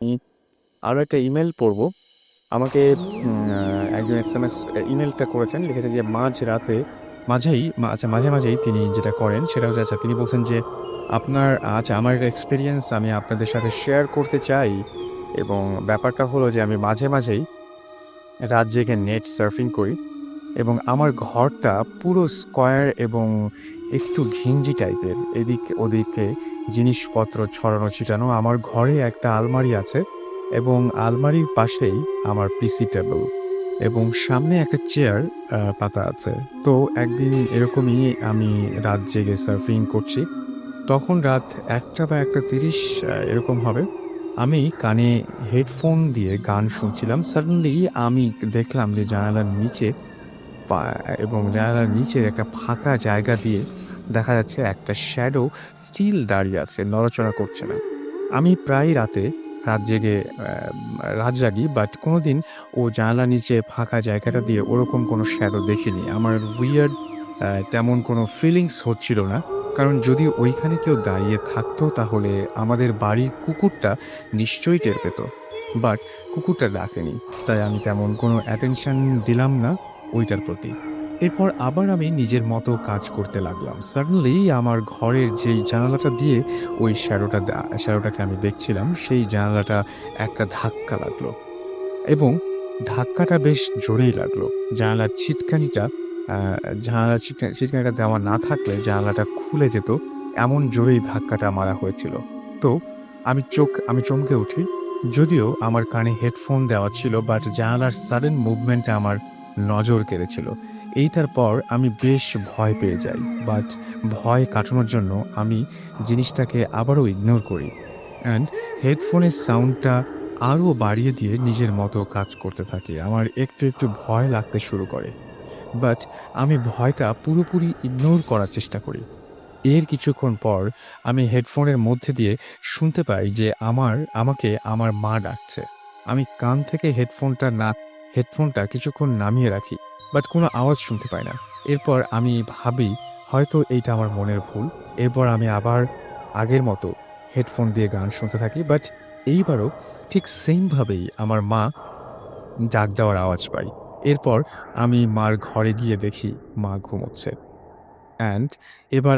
আমি আরও একটা ইমেল পড়বো। আমাকে একজন এসএমএস ইমেলটা করেছেন। লিখেছে যে মাঝে মাঝেই তিনি যেটা করেন সেটা হচ্ছে তিনি বলছেন যে, আমার একটা এক্সপেরিয়েন্স আমি আপনাদের সাথে শেয়ার করতে চাই এবং ব্যাপারটা হলো যে আমি মাঝে মাঝেই রাত জেগে নেট সার্ফিং করি এবং আমার ঘরটা পুরো স্কয়ার এবং একটু ঘিঞ্জি টাইপের। এদিক ওদিকে জিনিসপত্র ছড়ানো ছিটানো। আমার ঘরে একটা আলমারি আছে এবং আলমারির পাশেই আমার পিসি টেবল এবং সামনে একটা চেয়ার পাতা আছে। তো একদিন এরকমই আমি রাত জেগে সার্ফিং করছি। তখন রাত ১টা বা ১টা ৩০ এরকম হবে। আমি কানে হেডফোন দিয়ে গান শুনছিলাম। সাডেনলি আমি দেখলাম যে জানালার নিচে পা এবং জানালার নিচে একটা ফাঁকা জায়গা দিয়ে দেখা যাচ্ছে একটা শ্যাডো স্টিল দাঁড়িয়ে আছে, নড়াচড়া করছে না। আমি প্রায় রাত জেগে রাত জাগি, বাট কোনোদিন ও জানালার নিচে ফাঁকা জায়গাটা দিয়ে ওরকম কোনো শ্যাডো দেখিনি। আমার উইয়ার্ড তেমন কোনো ফিলিংস হচ্ছিল না। কারণ যদি ওইখানে কেউ দাঁড়িয়ে থাকতো তাহলে আমাদের বাড়ির কুকুরটা নিশ্চয়ই টের পেত। বাট কুকুরটা ডাকেনি। তাই আমি তেমন কোনো অ্যাটেনশন দিলাম না ওইটার প্রতি। এরপর আবার আমি নিজের মতো কাজ করতে লাগলাম। সাডেনলি আমার ঘরের যেই জানালাটা দিয়ে ওই শ্যাডোটাকে আমি দেখছিলাম, সেই জানালাটা একটা ধাক্কা লাগলো এবং ধাক্কাটা বেশ জোরেই লাগলো। জানালার ছিটকানিটা আ ছিটকানিটা দেওয়া না থাকলে জানালাটা খুলে যেত, এমন জোরেই ধাক্কাটা মারা হয়েছিল। তো আমি চমকে উঠি। যদিও আমার কানে হেডফোন দেওয়া ছিল, বাট জানালার সাডেন মুভমেন্টটা আমার নজর কেড়েছিল। এইটার পর আমি বেশ ভয় পেয়ে যাই। বাট ভয় কাটানোর জন্য আমি জিনিসটাকে আবারও ইগনোর করি অ্যান্ড হেডফোনের সাউন্ডটা আরও বাড়িয়ে দিয়ে নিজের মতো কাজ করতে থাকি। আমার একটু ভয় লাগতে শুরু করে। বাট আমি ভয়টা পুরোপুরি ইগনোর করার চেষ্টা করি। এর কিছুক্ষণ পর আমি হেডফোনের মধ্যে দিয়ে শুনতে পাই যে আমাকে আমার মা ডাকছে। আমি কান থেকে হেডফোনটা কিছুক্ষণ নামিয়ে রাখি। বাট কোনো আওয়াজ শুনতে পাই না। এরপর আমি ভাবি হয়তো এইটা আমার মনের ভুল। এরপর আমি আবার আগের মতো হেডফোন দিয়ে গান শুনতে থাকি। বাট এইবারও ঠিক সেইম ভাবেই আমার মা ডাক দেওয়ার আওয়াজ পাই। এরপর আমি মার ঘরে গিয়ে দেখি মা ঘুমোচ্ছে। অ্যান্ড এবার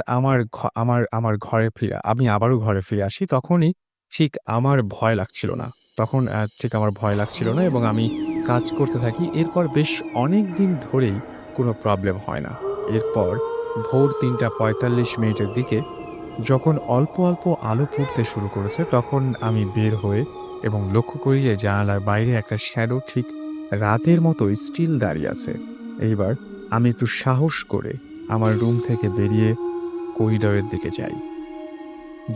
আমার ঘরে ফিরে আমি আবারও ঘরে ফিরে আসি। তখনই ঠিক আমার ভয় লাগছিল না। তখন ঠিক আমার ভয় লাগছিল না এবং আমি কাজ করতে থাকি। এরপর বেশ অনেকদিন ধরেই কোনো প্রবলেম হয় না। এরপর ভোর ৩:৪৫ দিকে যখন অল্প আলো ফুটতে শুরু করেছে, তখন আমি বের হয়ে এবং লক্ষ্য করি যে জানালার বাইরে একটা শ্যাডো ঠিক রাতের মতোই স্টিল দাঁড়িয়ে আছে। এইবার আমি একটু সাহস করে আমার রুম থেকে বেরিয়ে করিডোরের দিকে যাই।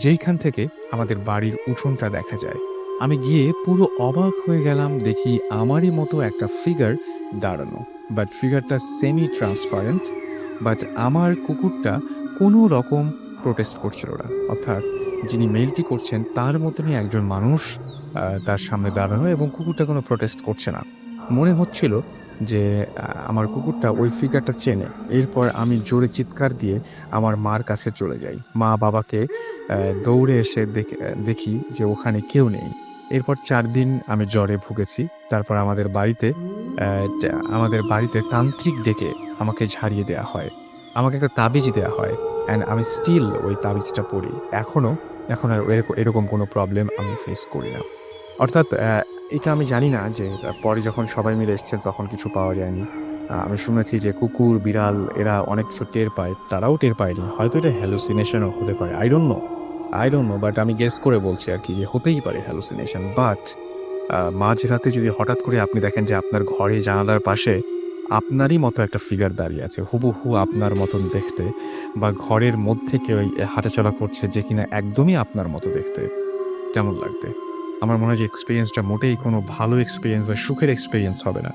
যেইখান থেকে আমাদের বাড়ির উঠোনটা দেখা যায়। আমি গিয়ে পুরো অবাক হয়ে গেলাম, দেখি আমারই মতো একটা ফিগার দাঁড়ানো। বাট ফিগারটা সেমি ট্রান্সপারেন্ট। বাট আমার কুকুরটা কোনো রকম প্রোটেস্ট করছিল না। অর্থাৎ যিনি মেইলটি করছেন তার মতনই একজন মানুষ তার সামনে দাঁড়ানো এবং কুকুরটা কোনো প্রোটেস্ট করছে না। মনে হচ্ছিল যে আমার কুকুরটা ওই ফিগারটা চেনে। এরপর আমি জোরে চিৎকার দিয়ে আমার মার কাছে চলে যাই। মা-বাবাকে দৌড়ে এসে দেখি যে ওখানে কেউ নেই। এরপর ৪ দিন আমি জ্বরে ভুগেছি। তারপর অ্যা আমাদের বাড়িতে তান্ত্রিক ডেকে আমাকে ঝাড়িয়ে দেয়া হয়। আমাকে একটা তাবিজ দেয়া হয় অ্যান্ড আমি স্টিল ওই তাবিজটা পড়ি। এখন আর এরকম কোনো প্রবলেম আমি ফেস করি না। অর্থাৎ এটা আমি জানি না যে পরে যখন সবাই মিলে এসছেন তখন কিছু পাওয়া যায়নি। আমি শুনেছি যে কুকুর, বিড়াল এরা অনেক কিছু টের পায়। তারাও টের পায়নি। হয়তো এটা হ্যালুসিনেশন ও হতে পারে। I don't know, বাট আমি গেস করে বলছি আরকি যে হতেই পারে হ্যালুসিনেশন। বাট মাঝরাতে যদি হঠাৎ করে আপনি দেখেন যে আপনার ঘরে জানালার পাশে আপনারই মতো একটা ফিগার দাঁড়িয়ে আছে, হুবহু আপনার মতন দেখতে, বা ঘরের মধ্যে কেউ হাঁটাচলা করছে যে কিনা একদমই আপনার মতো দেখতে, কেমন লাগবে? আমার মনে হয় যে এক্সপেরিয়েন্সটা মোটেই কোনো ভালো এক্সপেরিয়েন্স বা সুখের এক্সপেরিয়েন্স হবে না।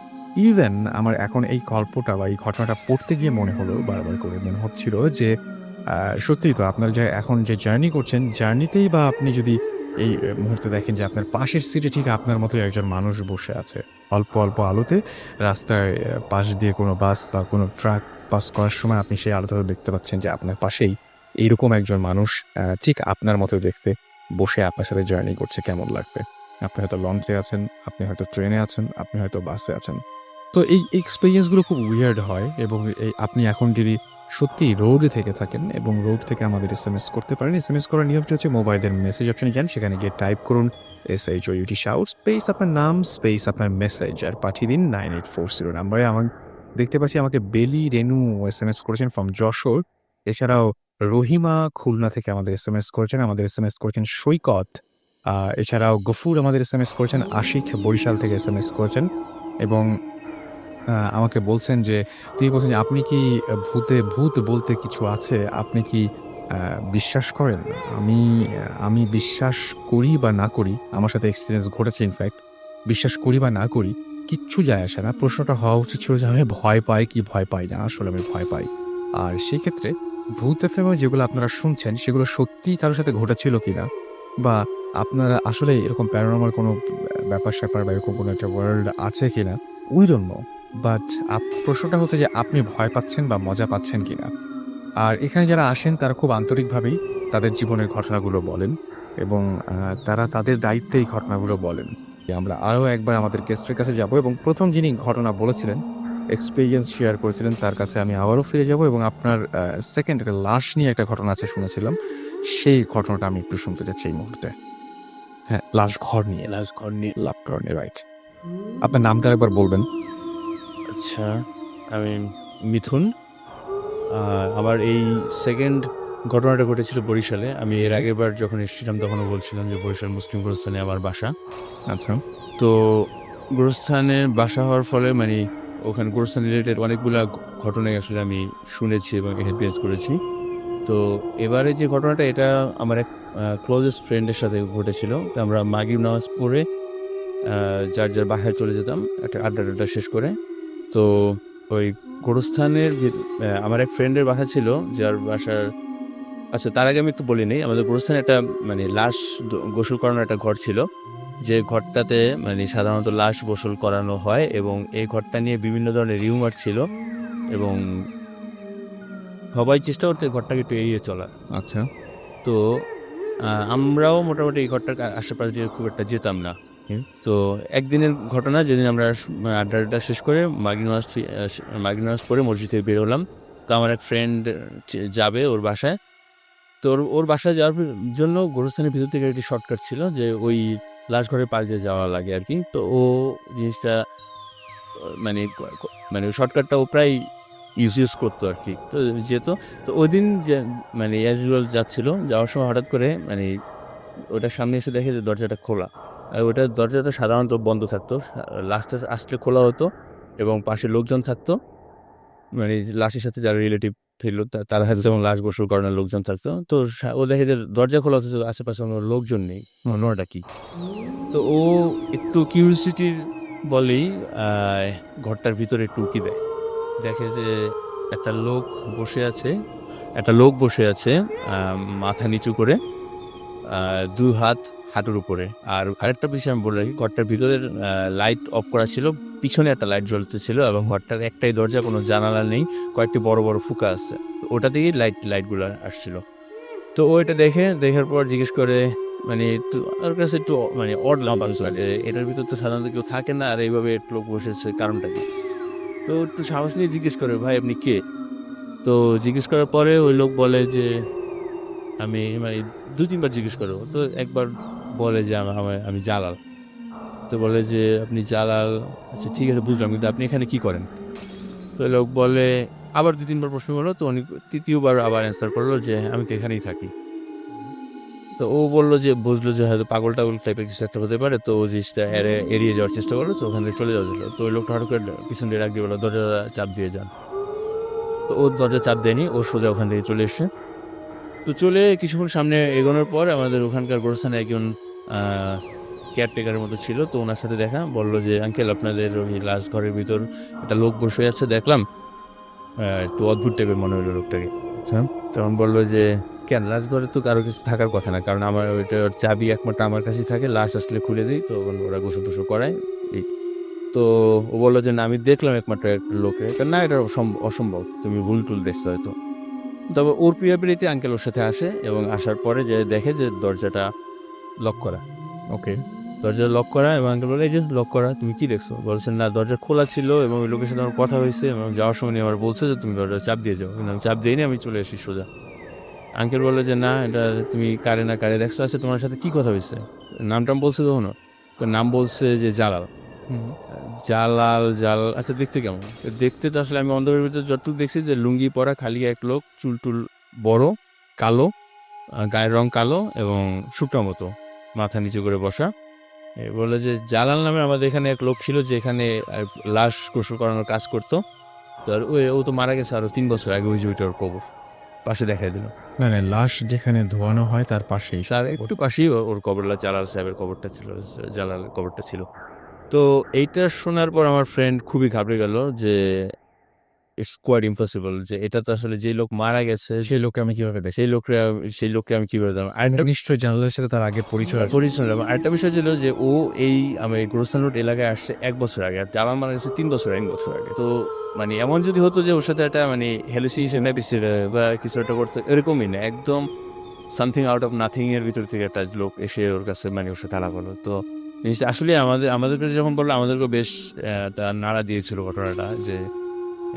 ইভেন আমার এখন এই গল্পটা বা এই ঘটনাটা পড়তে গিয়ে মনে হলো, বারবার করে মনে হচ্ছিল যে আ সত্যিই তো আপনার যে এখন যে জার্নি করছেন, জার্নিতেই বা আপনি যদি এই মুহূর্তে দেখেন যে আপনার পাশের সিটে ঠিক আপনার মতোই একজন মানুষ বসে আছে। অল্প আলোতে রাস্তার পাশ দিয়ে কোনো বাস বা কোনো ট্রাক পাস করার সময় আপনি সেই আলোটা দেখতে পাচ্ছেন যে আপনার পাশেই এইরকম একজন মানুষ ঠিক আপনার মতো দেখতে বসে আপনার সাথে জার্নি করছে, কেমন লাগবে? আপনি হয়তো লঞ্চে আছেন, আপনি হয়তো ট্রেনে আছেন, আপনি হয়তো বাসে আছেন। তো এই এক্সপেরিয়েন্সগুলো খুব উইয়ার্ড হয় এবং আপনি এখন যদি সত্যিই রোডে থেকে থাকেন এবং রোড থেকে আমাদের এসএমএস করতে পারেন। এসএমএস করার নিয়মটা হচ্ছে মোবাইলের মেসেজ অপশনে যান, সেখানে গিয়ে টাইপ করুন SHOUT শাউট স্পেস আপনার নাম স্পেস আপনার মেসেজ আর পাঠিয়ে দিন 9840 নাম্বারে। দেখতে পাচ্ছি আমাকে বেলি রেনু এসএমএস করেছেন ফ্রম যশোর। এছাড়াও রহিমা খুলনা থেকে আমাদের এসএমএস করেছেন। আমাদের এসএমএস করেছেন সৈকত। এছাড়াও গফুর আমাদের এসএমএস করেছেন। আশিক বরিশাল থেকে এসএমএস করেছেন এবং আমাকে বলছেন যে তিনি বলছেন যে, "আপনি কি ভূত বলতে কিছু আছে? আপনি কি আ বিশ্বাস করেন?" আমি বিশ্বাস করি বা না করি, আমার সাথে এক্সপেরিয়েন্স ঘটেছে ইনফ্যাক্ট। বিশ্বাস করি বা না করি, কিচ্ছু যায় আসে না। প্রশ্নটা হওয়া উচিত ছিল যে আমি ভয় পাই কি ভয় পাই না? আসলে আমি ভয় পাই। আর সেই ক্ষেত্রে ভূত এফএমে যেগুলো আপনারা শুনছেন, সেগুলো সত্যিই কারো সাথে ঘটেছিল কিনা? বা আপনারা আসলে এরকম প্যারানরমাল কোনো ব্যাপার-স্যাপার বা এরকম কোনো একটা ওয়ার্ল্ড আছে কিনা? We don't know. বাট প্রশ্নটা হচ্ছে যে আপনি ভয় পাচ্ছেন বা মজা পাচ্ছেন কিনা? আর এখানে যারা আসেন তারা খুব আন্তরিকভাবেই তাদের জীবনের ঘটনাগুলো বলেন এবং তারা তাদের দায়িত্বে এই ঘটনাগুলো বলেন। আমরা আরো একবার আমাদের গেস্টের কাছে যাবো এবং ১ম যিনি ঘটনা বলেছিলেন, এক্সপেরিয়েন্স শেয়ার করেছিলেন তার কাছে আমি আবারও ফিরে যাবো এবং আপনার 2nd একটা লাশ নিয়ে একটা ঘটনা আছে শুনেছিলাম। সেই ঘটনাটা আমি একটু শুনতে চাচ্ছি এই মুহূর্তে। হ্যাঁ, লাশ ঘর নিয়ে, লাভ ঘর নিয়ে রাইট। আপনার নামটা আরেকবার বলবেন? আচ্ছা, আমি মিথুন। আমার এই সেকেন্ড ঘটনাটা ঘটেছিল বরিশালে। আমি এর আগেরবার যখন এসেছিলাম তখনও বলছিলাম যে বরিশাল মুসলিম গোরস্থানে আমার বাসা। আচ্ছা। তো গোরস্থানে বাসা হওয়ার ফলে মানে ওখানে গোরস্থান রিলেটেড অনেকগুলা ঘটনাই আসলে আমি শুনেছি এবং এক্সপেরিয়েন্স করেছি। তো এবারে যে ঘটনাটা এটা আমার এক ক্লোজেস্ট ফ্রেন্ডের সাথে ঘটেছিল। তো আমরা মাগরিব নামাজ পড়ে যার বাসায় চলে যেতাম একটা আড্ডা-টাড্ডা শেষ করে। তো ওই গোরস্থানের আমার এক ফ্রেন্ডের বাসা ছিল, যার বাসার আচ্ছা তার আগে আমি একটু বলে নেই। আমাদের গোরস্থানে একটা মানে লাশ গোসল করানোর একটা ঘর ছিল। যে ঘরটাতে মানে সাধারণত লাশ গোসল করানো হয় এবং এই ঘরটা নিয়ে বিভিন্ন ধরনের রিউমার ছিল এবং সবাই চেষ্টা করতো এই ঘরটাকে একটু এড়িয়ে চলার। আচ্ছা। তো আমরাও মোটামুটি এই ঘরটার আশেপাশ দিয়ে খুব একটা যেতাম না। হুম। তো একদিনের ঘটনা যেদিন আমরা আড্ডা-টাড্ডা শেষ করে মাগরিব নামাজ পড়ে মসজিদ থেকে বের হলাম। তো আমার এক ফ্রেন্ড যাবে ওর বাসায়। তো ওর বাসায় যাওয়ার জন্য গোরস্থানের ভিতর থেকে একটি শর্টকাট ছিল যে ওই লাশ ঘরের পাশ দিয়ে যাওয়া লাগে আরকি। তো ও জিনিসটা মানে মানে ওই শর্টকাটটা ও প্রায় ইউজ করতো আরকি। তো যেত। তো ওইদিন মানে অ্যাজ ইউজুয়াল যাচ্ছিল। যাওয়ার সময় হঠাৎ করে মানে ওটার সামনে এসে দেখে যে দরজাটা খোলা। আর ওটার দরজাটা সাধারণত বন্ধ থাকতো। লাশটা আসলে খোলা হতো এবং পাশে লোকজন থাকতো। মানে লাশের সাথে যারা রিলেটিভ ছিল তারা হয়তো যেমন লাশ গোসল করানোর লোকজন থাকতো। তো ও দেখে যে দরজা খোলা অথচ আশেপাশে কোনো লোকজন নেই। ঘটনাটা কি? তো ও একটু কিউরিওসিটির বলেই আ ঘরটার ভিতরে একটু উঁকি দেয়। দেখে যে একটা লোক বসে আছে আ মাথা নিচু করে। ২ হাত হাঁটুর উপরে। আর আরেকটা বিষয় আমি বলে রাখি, ঘরটার ভিতরের লাইট অফ করা ছিল। পিছনে একটা লাইট জ্বলতেছিল এবং ঘরটার একটাই দরজা, কোনো জানালা নেই। কয়েকটি বড়, বড় ফুঁকা আছে। তো ওটা দিয়েই লাইটগুলা আসছিল। তো ও এটা দেখার পর জিজ্ঞেস করে মানে একটু ওর কাছে একটু মানে অড লাগছিল যে এটার ভিতর তো সাধারণত কেউ থাকে না। আর এইভাবে একটা লোক বসেছে কারণটা কি? তো একটু সাহস নিয়ে জিজ্ঞেস করে, "ভাই আপনি কে?" তো জিজ্ঞেস করার পরে ওই লোক বলে যে আমি মানে ২-৩ বার জিজ্ঞেস করে ও। তো একবার বলে যে আমি জালাল। তো বলে যে, "আপনি জালাল, আচ্ছা ঠিক আছে বুঝলাম। কিন্তু আপনি এখানে কি করেন?" তো ওই লোক বলে আবার ২-৩ বার প্রশ্ন করলো। তো উনি ৩য় বার আবার অ্যান্সার করলো যে, "আমি তো এখানেই থাকি।" তো ও বলল যে বুঝলো যে হয়তো পাগল-টাগল টাইপের কিছু একটা হতে পারে। তো ও জিনিসটা এড়িয়ে যাওয়ার চেষ্টা করলো। তো ওখান থেকে চলে যাচ্ছিল। তো ওই লোকটা হঠাৎ করে পিছন দিয়ে ডাক দিয়ে বলল, "দরজা চাপ দিয়ে যান।" তো ও দরজা চাপ দেয়নি। ও সোজা ওখান থেকে চলে এসছে। তো চলে কিছুক্ষণ সামনে এগোনোর পর আমাদের ওখানকার গোরস্থানে একজন আ কেয়ারটেকার এর মতো ছিল। তো উনার সাথে দেখা। বলল যে, "আঙ্কেল আপনাদের ওই লাশ ঘরের ভিতর একটা লোক বসে আছে দেখলাম। একটু অদ্ভুত টাইপের মনে হলো লোকটাকে।" আচ্ছা। তখন বলল যে, "কেন? লাশ ঘরে তো কারো কিছু থাকার কথা না। কারণ আমার ওইটার চাবি একমাত্র আমার কাছেই থাকে। লাশ আসলে খুলে দেই। তো ওরা গোসল-টোসল করায়।" এই তো ও বলল যে, "না আমি দেখলাম একমাত্র একটা লোককে।" "না এটা অসম্ভব। তুমি ভুল-টুল দেখছো হয়তো।" তবে ওর প্রিয়াবিলিটি আঙ্কেল ওর সাথে আসে এবং আসার পরে যে দেখে যে দরজাটা লক করা। ওকে। দরজা লক করা এবং আঙ্কেল বলে এই যে লক করা, তুমি কি দেখছো? বলছেন না দরজা খোলা ছিল এবং ওই লোকের সাথে আমার কথা হয়েছে এবং যাওয়ার সময় উনি আমার বলছে যে তুমি দরজা চাপ দিয়ে যাও, কিন্তু আমি চাপ দিইনি, আমি চলে এসেছি সোজা। আঙ্কেল বললো যে না এটা তুমি কারে না কারে দেখছো, আচ্ছা তোমার সাথে কি কথা হয়েছে, নাম টাম বলছে তখনও? তো নাম বলছে যে জালাল। আচ্ছা দেখতে কেমন? তো দেখতে তো আসলে আমি অন্ধকারের ভিতরে যতটুকু দেখছি যে লুঙ্গি পরা খালি এক লোক, চুল টুল বড়, কালো, গায়ের রং কালো এবং শুকনা মতো, মাথা নিচু করে বসা। বললো যে জালাল নামে আমাদের এখানে এক লোক ছিল যে এখানে লাশ গোসল করানোর কাজ করতো। তো আর ও তো মারা গেছে আরো 3 বছর আগে, ওই যে ওইটার কবর পাশে দেখাই দিল। না না, লাশ যেখানে ধোয়ানো হয় তার পাশেই। তার একটু পাশেই ওর কবরটা, জালাল সাহেবের কবরটা ছিল, জালালের কবরটা ছিল। তো এইটা শোনার পর আমার ফ্রেন্ড খুবই ঘাবড়ে গেল যে ইটস কোয়াইট ইম্পসিবল, যে এটা তো আসলে যে লোক মারা গেছে সেই লোককে আমি কিভাবে দেখি? সেই লোককে আমি কিভাবে দেবো। আরেকটা নিশ্চয়ই জানালার সাথে তার আগে পরিচয় আছে। পরিচয় এবং আরেকটা বিষয় ছিল যে ও এই আমি গ্রোসান রোড এলাকায় আসছে 1 বছর আগে, আর জালাল মারা গেছে 3 বছর 1 বছর আগে। তো মানে এমন যদি হতো যে ওর সাথে একটা মানে হ্যালুসিনেশন বা কিছু একটা করতে, এরকমই না, একদম সামথিং আউট অফ নাথিং এর ভিতর থেকে একটা লোক এসে ওর কাছে মানে ওর সাথে আলাপ হলো। তো জিনিসটা আসলে আমাদের কাছে যখন বললো আমাদেরকেও বেশ একটা নাড়া দিয়েছিল ঘটনাটা, যে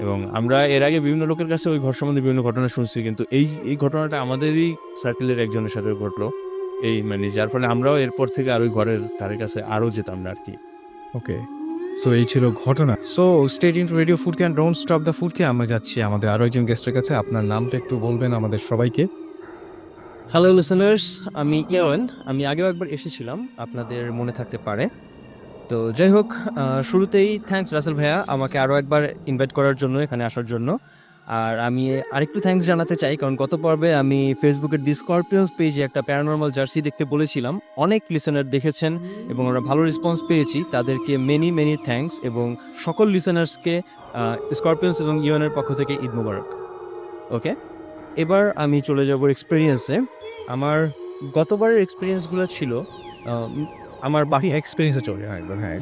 এবং আমরা এর আগে বিভিন্ন লোকের কাছে ওই ঘর সম্বন্ধে বিভিন্ন ঘটনা শুনছি, কিন্তু এই ঘটনাটা আমাদেরই সার্কেলের একজনের সাথে ঘটলো, এই মানে যার ফলে আমরাও এরপর থেকে আর ওই ঘরের ধারে কাছে আরও যেতাম না আর কি। ওকে, সো এই ছিল ঘটনা। So stay tuned to radio Furki and don't stop the Furki. আমরা যাচ্ছি আমাদের আরও একজন গেস্টের কাছে। আপনার নামটা একটু বলবেন আমাদের সবাইকে। হ্যালো লিসেনার্স, আমি ইয়াওয়ান। আমি আগেও একবার এসেছিলাম, আপনাদের মনে থাকতে পারে। তো যাই হোক, শুরুতেই থ্যাঙ্কস রাসেল ভাইয়া আমাকে আরও একবার ইনভাইট করার জন্য, এখানে আসার জন্য। আর আমি আরেকটু থ্যাঙ্কস জানাতে চাই, কারণ গত পর্বে আমি ফেসবুকের ডিসকর্পিয়ন্স পেজে একটা প্যারানর্মাল জার্সি দেখতে বলেছিলাম। অনেক লিসেনার দেখেছেন এবং আমরা ভালো রেসপন্স পেয়েছি, তাদেরকে মেনি মেনি থ্যাঙ্কস, এবং সকল লিসেনার্সকে স্করপিয়ন্স এবং ইউএনের পক্ষ থেকে ঈদ মুবারক। ওকে, এবার আমি চলে যাব এক্সপিরিয়েন্সে। আমার গতবারের এক্সপিরিয়েন্সগুলো ছিল আমার বাকি এক্সপিরিয়েন্সে চলে হয় একবার। হ্যাঁ,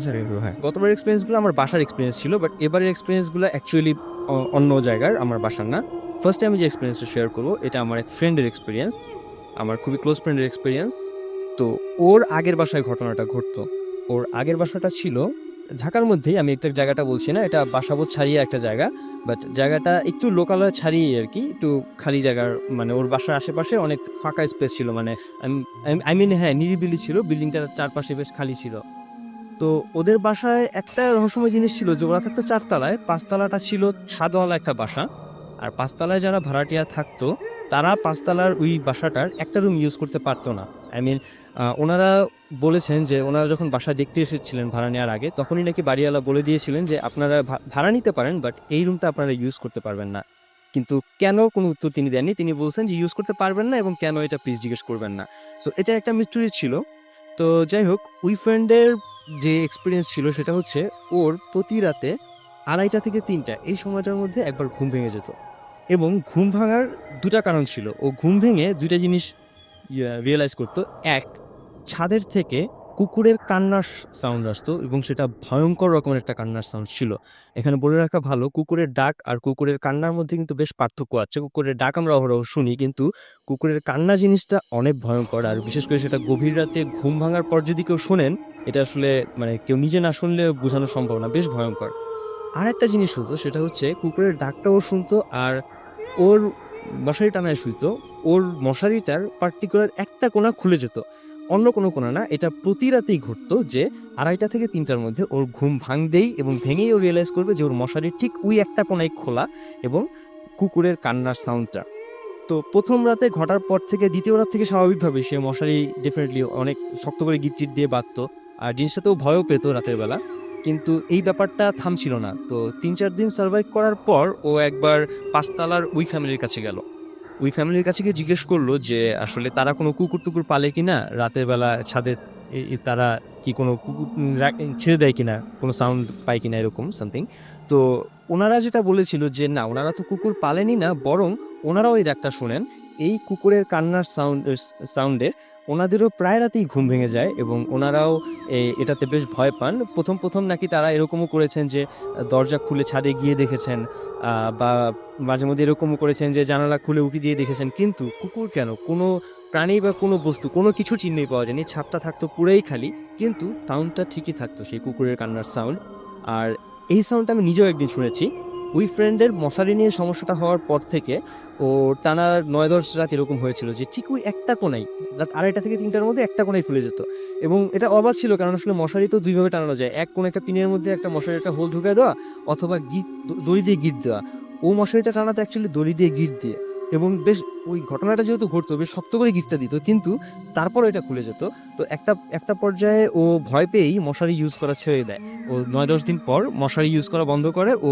হ্যাঁ। গতবারের এক্সপিরিয়েন্সগুলো আমার বাসার এক্সপিরিয়েন্স ছিল, বাট এবারের এক্সপিরিয়েন্সগুলো অ্যাকচুয়ালি অন্য জায়গার, আমার বাসার না। ফার্স্টে আমি যে এক্সপিরিয়েন্সটা শেয়ার করবো, এটা আমার এক ফ্রেন্ডের এক্সপিরিয়েন্স, আমার খুবই ক্লোজ ফ্রেন্ডের এক্সপিরিয়েন্স। তো ওর আগের বাসায় ঘটনাটা ঘটতো। ওর আগের বাসাটা ছিল ঢাকার মধ্যেই, আমি একটা জায়গাটা বলছি না, এটা বাসাবোধ ছাড়িয়ে একটা জায়গা, বাট জায়গাটা একটু লোকালয় ছাড়িয়ে আর কি, একটু খালি জায়গার, মানে ওর বাসার আশেপাশে অনেক ফাঁকা স্পেস ছিল, মানে আই মিন হ্যাঁ নিরিবিলি ছিল, বিল্ডিংটার চারপাশে বেশ খালি ছিল। তো ওদের বাসায় একটা রহস্যময় জিনিস ছিল যে ওরা থাকতো 4 তলায়, 5 তলাটা ছিল ছাদওয়ালা একটা বাসা। আর 5 তলায় যারা ভাড়াটিয়া থাকতো তারা 5 তলার ওই বাসাটার একটা রুম ইউজ করতে পারতো না। আই মিন ওনারা বলেছেন যে ওনারা যখন বাসা দেখতে এসেছিলেন ভাড়া নেওয়ার আগে, তখনই নাকি বাড়িওয়ালা বলে দিয়েছিলেন যে আপনারা ভাড়া নিতে পারেন, বাট এই রুমটা আপনারা ইউজ করতে পারবেন না। কিন্তু কেন, কোনো উত্তর তিনি দেননি। তিনি বলছেন যে ইউজ করতে পারবেন না এবং কেন এটা প্লিজ জিজ্ঞেস করবেন না। সো এটা একটা মিস্ট্রি ছিল। তো যাই হোক, ওই ফ্রেন্ডের যে এক্সপিরিয়েন্স ছিল সেটা হচ্ছে ওর প্রতি রাতে 2:30 থেকে 3টা এই সময়টার মধ্যে একবার ঘুম ভেঙে যেত, এবং ঘুম ভাঙার 2টা কারণ ছিল। ও ঘুম ভেঙে 2টা জিনিস রিয়েলাইজ করতো। এক, ছাদের থেকে কুকুরের কান্নার সাউন্ড আসতো, এবং সেটা ভয়ঙ্কর রকমের একটা কান্নার সাউন্ড ছিল। এখানে বলে রাখা ভালো, কুকুরের ডাক আর কুকুরের কান্নার মধ্যে কিন্তু বেশ পার্থক্য আছে। কুকুরের ডাক আমরা অহরহ শুনি, কিন্তু কুকুরের কান্না জিনিসটা অনেক ভয়ঙ্কর, আর বিশেষ করে সেটা গভীর রাতে ঘুম ভাঙার পর যদি কেউ শোনেন, এটা আসলে মানে কেউ নিজে না শুনলে বোঝানো সম্ভব না, বেশ ভয়ঙ্কর। আর একটা জিনিস হতো, সেটা হচ্ছে কুকুরের ডাকটাও শুনতো, আর ওর মশারি টানায় শুইতো, ওর মশারিটার পার্টিকুলার একটা কোণা খুলে যেত, অন্য কোনো কোণা না। এটা প্রতি রাতেই ঘটতো যে 2:30 থেকে 3টার মধ্যে ওর ঘুম ভাঙবেই, এবং ভেঙেই ও রিয়েলাইজ করবে যে ওর মশারির ঠিক ওই একটা কোণায় খোলা, এবং কুকুরের কান্নার সাউন্ডটা। তো প্রথম রাতে ঘটার পর থেকে দ্বিতীয় রাত থেকে স্বাভাবিকভাবে সে মশারি ডেফিনেটলি অনেক শক্ত করে গিট দিয়ে বাঁধতো, আর জিনিসটাতেও ভয়ও পেতো রাতের বেলা। কিন্তু এই ব্যাপারটা থামছিল না। তো 3-4 দিন সার্ভাইভ করার পর ও একবার 5 তলার ওই ফ্যামিলির কাছে গেল। ওই ফ্যামিলির কাছে গিয়ে জিজ্ঞেস করলো যে আসলে তারা কোনো কুকুর টুকুর পালে কিনা, রাতের বেলা ছাদে তারা কি কোনো কুকুর ছেড়ে দেয় কিনা, কোনো সাউন্ড পায় কিনা, এরকম সামথিং। তো ওনারা যেটা বলেছিল যে না, ওনারা তো কুকুর পালেনি না, বরং ওনারাও এই ডাকটা শোনেন। এই কুকুরের কান্নার সাউন্ডে ওনাদেরও প্রায় রাতেই ঘুম ভেঙে যায়, এবং ওনারাও এটাতে বেশ ভয় পান। প্রথম নাকি তারা এরকমও করেছেন যে দরজা খুলে ছাদে গিয়ে দেখেছেন, বা মাঝে মধ্যে এরকমও করেছেন যে জানালা খুলে উঁকি দিয়ে দেখেছেন, কিন্তু কুকুর কেন, কোনো প্রাণী বা কোনো বস্তু কোনো কিছু চিহ্নই পাওয়া যায়নি, ছাদটা থাকতো পুরোই খালি, কিন্তু সাউন্ডটা ঠিকই থাকতো, সেই কুকুরের কান্নার সাউন্ড। আর এই সাউন্ডটা আমি নিজেও একদিন শুনেছি। ওই ফ্রেন্ডের মশারি নিয়ে সমস্যাটা হওয়ার পর থেকে ও টানা ৯-১০ রাত এরকম হয়েছিল যে ঠিক ওই একটা কোণায়, রাত ২:৩০ থেকে ৩টার মধ্যে একটা কোণায় ফুলে যেত। এবং এটা অবাক ছিল, কারণ আসলে মশারি তো দুইভাবে টানানো যায়, এক কোণে একটা পিনের মধ্যে একটা মশারির একটা হোল ঢুকে দেওয়া, অথবা দড়ি দিয়ে গিট দেওয়া। ও মশারিটা টানাতো অ্যাকচুয়ালি দড়ি দিয়ে গিট দিয়ে, এবং বেশ ওই ঘটনাটা যেহেতু ঘটতো বেশ শক্ত করে গিটটা দিত, কিন্তু তারপর এটা খুলে যেত। তো একটা একটা পর্যায়ে ও ভয় পেয়েই মশারি ইউজ করা ছেড়ে দেয়। ও ৯-১০ দিন পর মশারি ইউজ করা বন্ধ করে, ও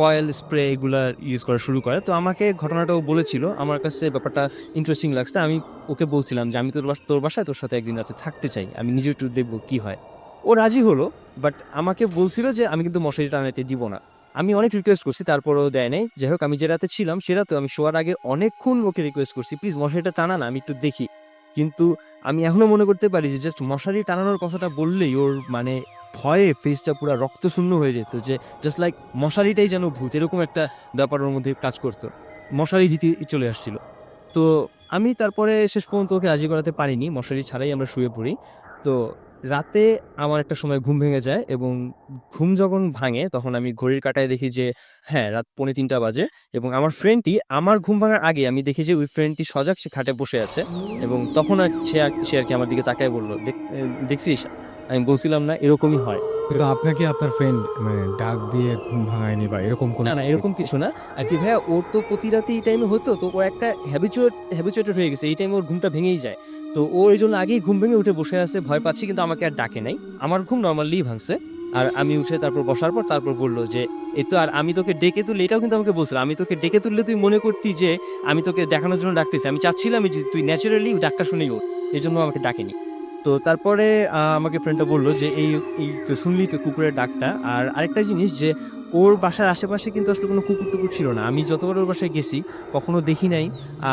কয়েল স্প্রে এগুলা ইউজ করা শুরু করে। তো আমাকে ঘটনাটা ও বলেছিল, আমার কাছে ব্যাপারটা ইন্টারেস্টিং লাগছে। আমি ওকে বলছিলাম যে আমি তোর বাসায় তোর সাথে একদিন রাতে থাকতে চাই, আমি নিজে একটু দেখবো কি হয়। ও রাজি হলো, বাট আমাকে বলছিল যে আমি কিন্তু মশারি টানাইতে দিব না। আমি অনেক রিকোয়েস্ট করছি, তারপরেও দেয় নাই। যাই হোক, আমি যে রাতে ছিলাম সে রাতেও আমি শোয়ার আগে অনেকক্ষণ ওকে রিকোয়েস্ট করছি, প্লিজ মশারিটা টানা না, আমি একটু দেখি। কিন্তু আমি এখনো মনে করতে পারি যে জাস্ট মশারি টানানোর কথাটা বললেই ওর মানে ভয়ে ফেসটা পুরো রক্তশূন্য হয়ে যেত, যে জাস্ট লাইক মশারিটাই যেন ভূত, এরকম একটা ব্যাপার ওর মধ্যে কাজ করতো। মশারি দিতে চলে আসছিল। তো আমি তারপরে শেষ পর্যন্ত ওকে রাজি করাতে পারিনি, মশারি ছাড়াই আমরা শুয়ে পড়ি। তো রাতে আমার একটা সময় ঘুম ভেঙে যায়, এবং ঘুম যখন ভাঙে তখন আমি ঘড়ির কাঁটায় দেখি যে হ্যাঁ, রাত ২:৩০ বাজে। এবং আমার ফ্রেন্ডটি, আমার ঘুম ভাঙার আগে আমি দেখি যে ওই ফ্রেন্ডটি সজাগ, সে খাটে বসে আছে। এবং তখন সে আর কি আমার দিকে তাকায় বলল, দেখছিস, আমি বলছিলাম না এরকমই হয়। কিন্তু আপনাকে আপনার ফ্রেন্ড মানে ডাক দিয়ে ঘুম ভাঙায়নি বা এরকম কোনো না, না, এরকম কিছু না। আর কি ভাইয়া, ওর তো প্রতি রাতে এই টাইমে হতো, তো ও একটা হ্যাবিচুয়েটেড হয়ে গেছে। এই টাইমে ওর ঘুমটা ভেঙেই যায়। তো ও এইজন্য আগেই ঘুম ভেঙে উঠে বসে আছে, ভয় পাচ্ছি, কিন্তু আমাকে আর ডাকে নাই। আমার ঘুম নরমালি ভাঙছে। আর আমি উঠে তারপর বসার পর তারপর বলল যে, "এই তো, আর আমি তোকে ডেকে তুললে", এটাও কিন্তু আমাকে বলছিল, "আমি তোকে ডেকে তুললে তুই মনে করতি যে আমি তোকে দেখানোর জন্য ডাকতেছি। আমি চাচ্ছিলাম যে তুই ন্যাচারালি ডাকটা শুনেই ওঠ। এজন্য আমাকে ডাকেনি।" তো তারপরে আমাকে ফ্রেন্ডটা বলল যে, এই তো শুনলি তো কুকুরের ডাকটা। আর আরেকটা জিনিস যে ওর বাসার আশেপাশে কিন্তু আসলে কোনো কুকুর-টুকুর ছিল না। আমি যতবার ওর বাসায় গেছি কখনো দেখি নাই।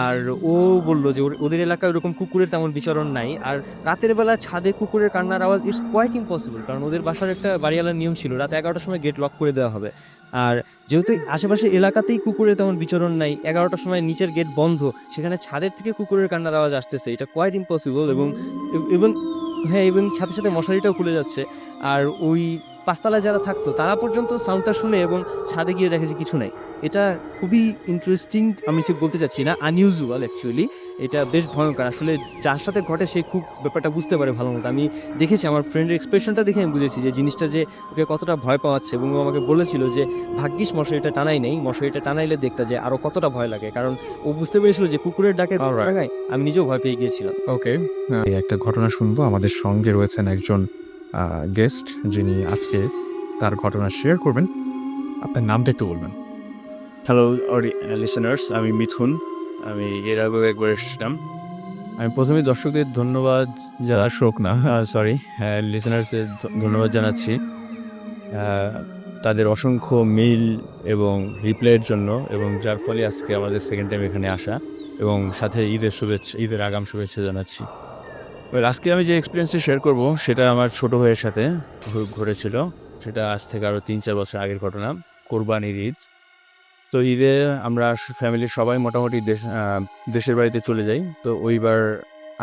আর ও বলল যে ওদের এলাকায় ওরকম কুকুরের তেমন বিচরণ নাই। আর রাতের বেলা ছাদে কুকুরের কান্নার আওয়াজ ইটস কোয়াইট ইম্পসিবল। কারণ ওদের বাসার একটা বাড়িওয়ালার নিয়ম ছিল রাত ১১টার সময় গেট লক করে দেওয়া হবে। আর যেহেতু আশেপাশে এলাকাতেই কুকুরের তেমন বিচরণ নাই, ১১টার সময় নিচের গেট বন্ধ, সেখানে ছাদের থেকে কুকুরের কান্নার আওয়াজ আসতেছে। এটা কোয়াইট ইম্পসিবল। এবং ইভেন হ্যাঁ, এবং সাথে, সাথে মশারিটাও খুলে যাচ্ছে। আর ওই ৫ তলায় যারা থাকতো তারা পর্যন্ত সাউন্ডটা শুনে এবং ছাদে গিয়ে দেখে যে কিছু নাই। এটা খুবই ইন্টারেস্টিং, আমি ঠিক বলতে চাচ্ছি না, আনইউজুয়াল অ্যাকচুয়ালি। এটা বেশ ভয়ংকর। আসলে যার সাথে ঘটে সে খুব ব্যাপারটা বুঝতে পারে ভালো মতো। আমি দেখেছি, আমার ফ্রেন্ডের এক্সপ্রেশনটা দেখে আমি বুঝেছি যে জিনিসটা যে ওকে কতটা ভয় পাওয়াচ্ছে, এবং ও আমাকে বলেছিল যে ভাগ্যিস মশারিটা টানাই নাই। মশারিটা টানাইলে দেখতা যে আরো কতটা ভয় লাগে। কারণ ও বুঝতে পেরেছিল যে কুকুরের ডাকে Alright. আমি নিজেও ভয় পেয়ে গিয়েছিলাম। ওকে। এই একটা ঘটনা শুনবো। আমাদের সঙ্গে রয়েছেন একজন গেস্ট, যিনি আজকে তার ঘটনা শেয়ার করবেন। আপনার নামটা একটু বলবেন। হ্যালো লিসেনার্স, আমি মিথুন। আমি এর আগেও একবার এসেছিলাম। আমি প্রথমে দর্শকদের ধন্যবাদ দর্শক না, সরি, লিসেনার্সদের ধন্যবাদ জানাচ্ছি তাদের অসংখ্য মেইল এবং রিপ্লাইয়ের জন্য, এবং যার ফলে আজকে আমাদের সেকেন্ড টাইম এখানে আসা, এবং সাথে ঈদের আগাম শুভেচ্ছা জানাচ্ছি। আজকে আমি যে এক্সপিরিয়েন্সটা শেয়ার করব সেটা আমার ছোটো ভাইয়ের সাথে ঘটেছিল। সেটা আজ থেকে আরও ৩-৪ বছর আগের ঘটনা, কোরবানির ঈদ। তো ঈদে আমরা ফ্যামিলির সবাই মোটামুটি দেশের বাড়িতে চলে যাই। তো ওইবার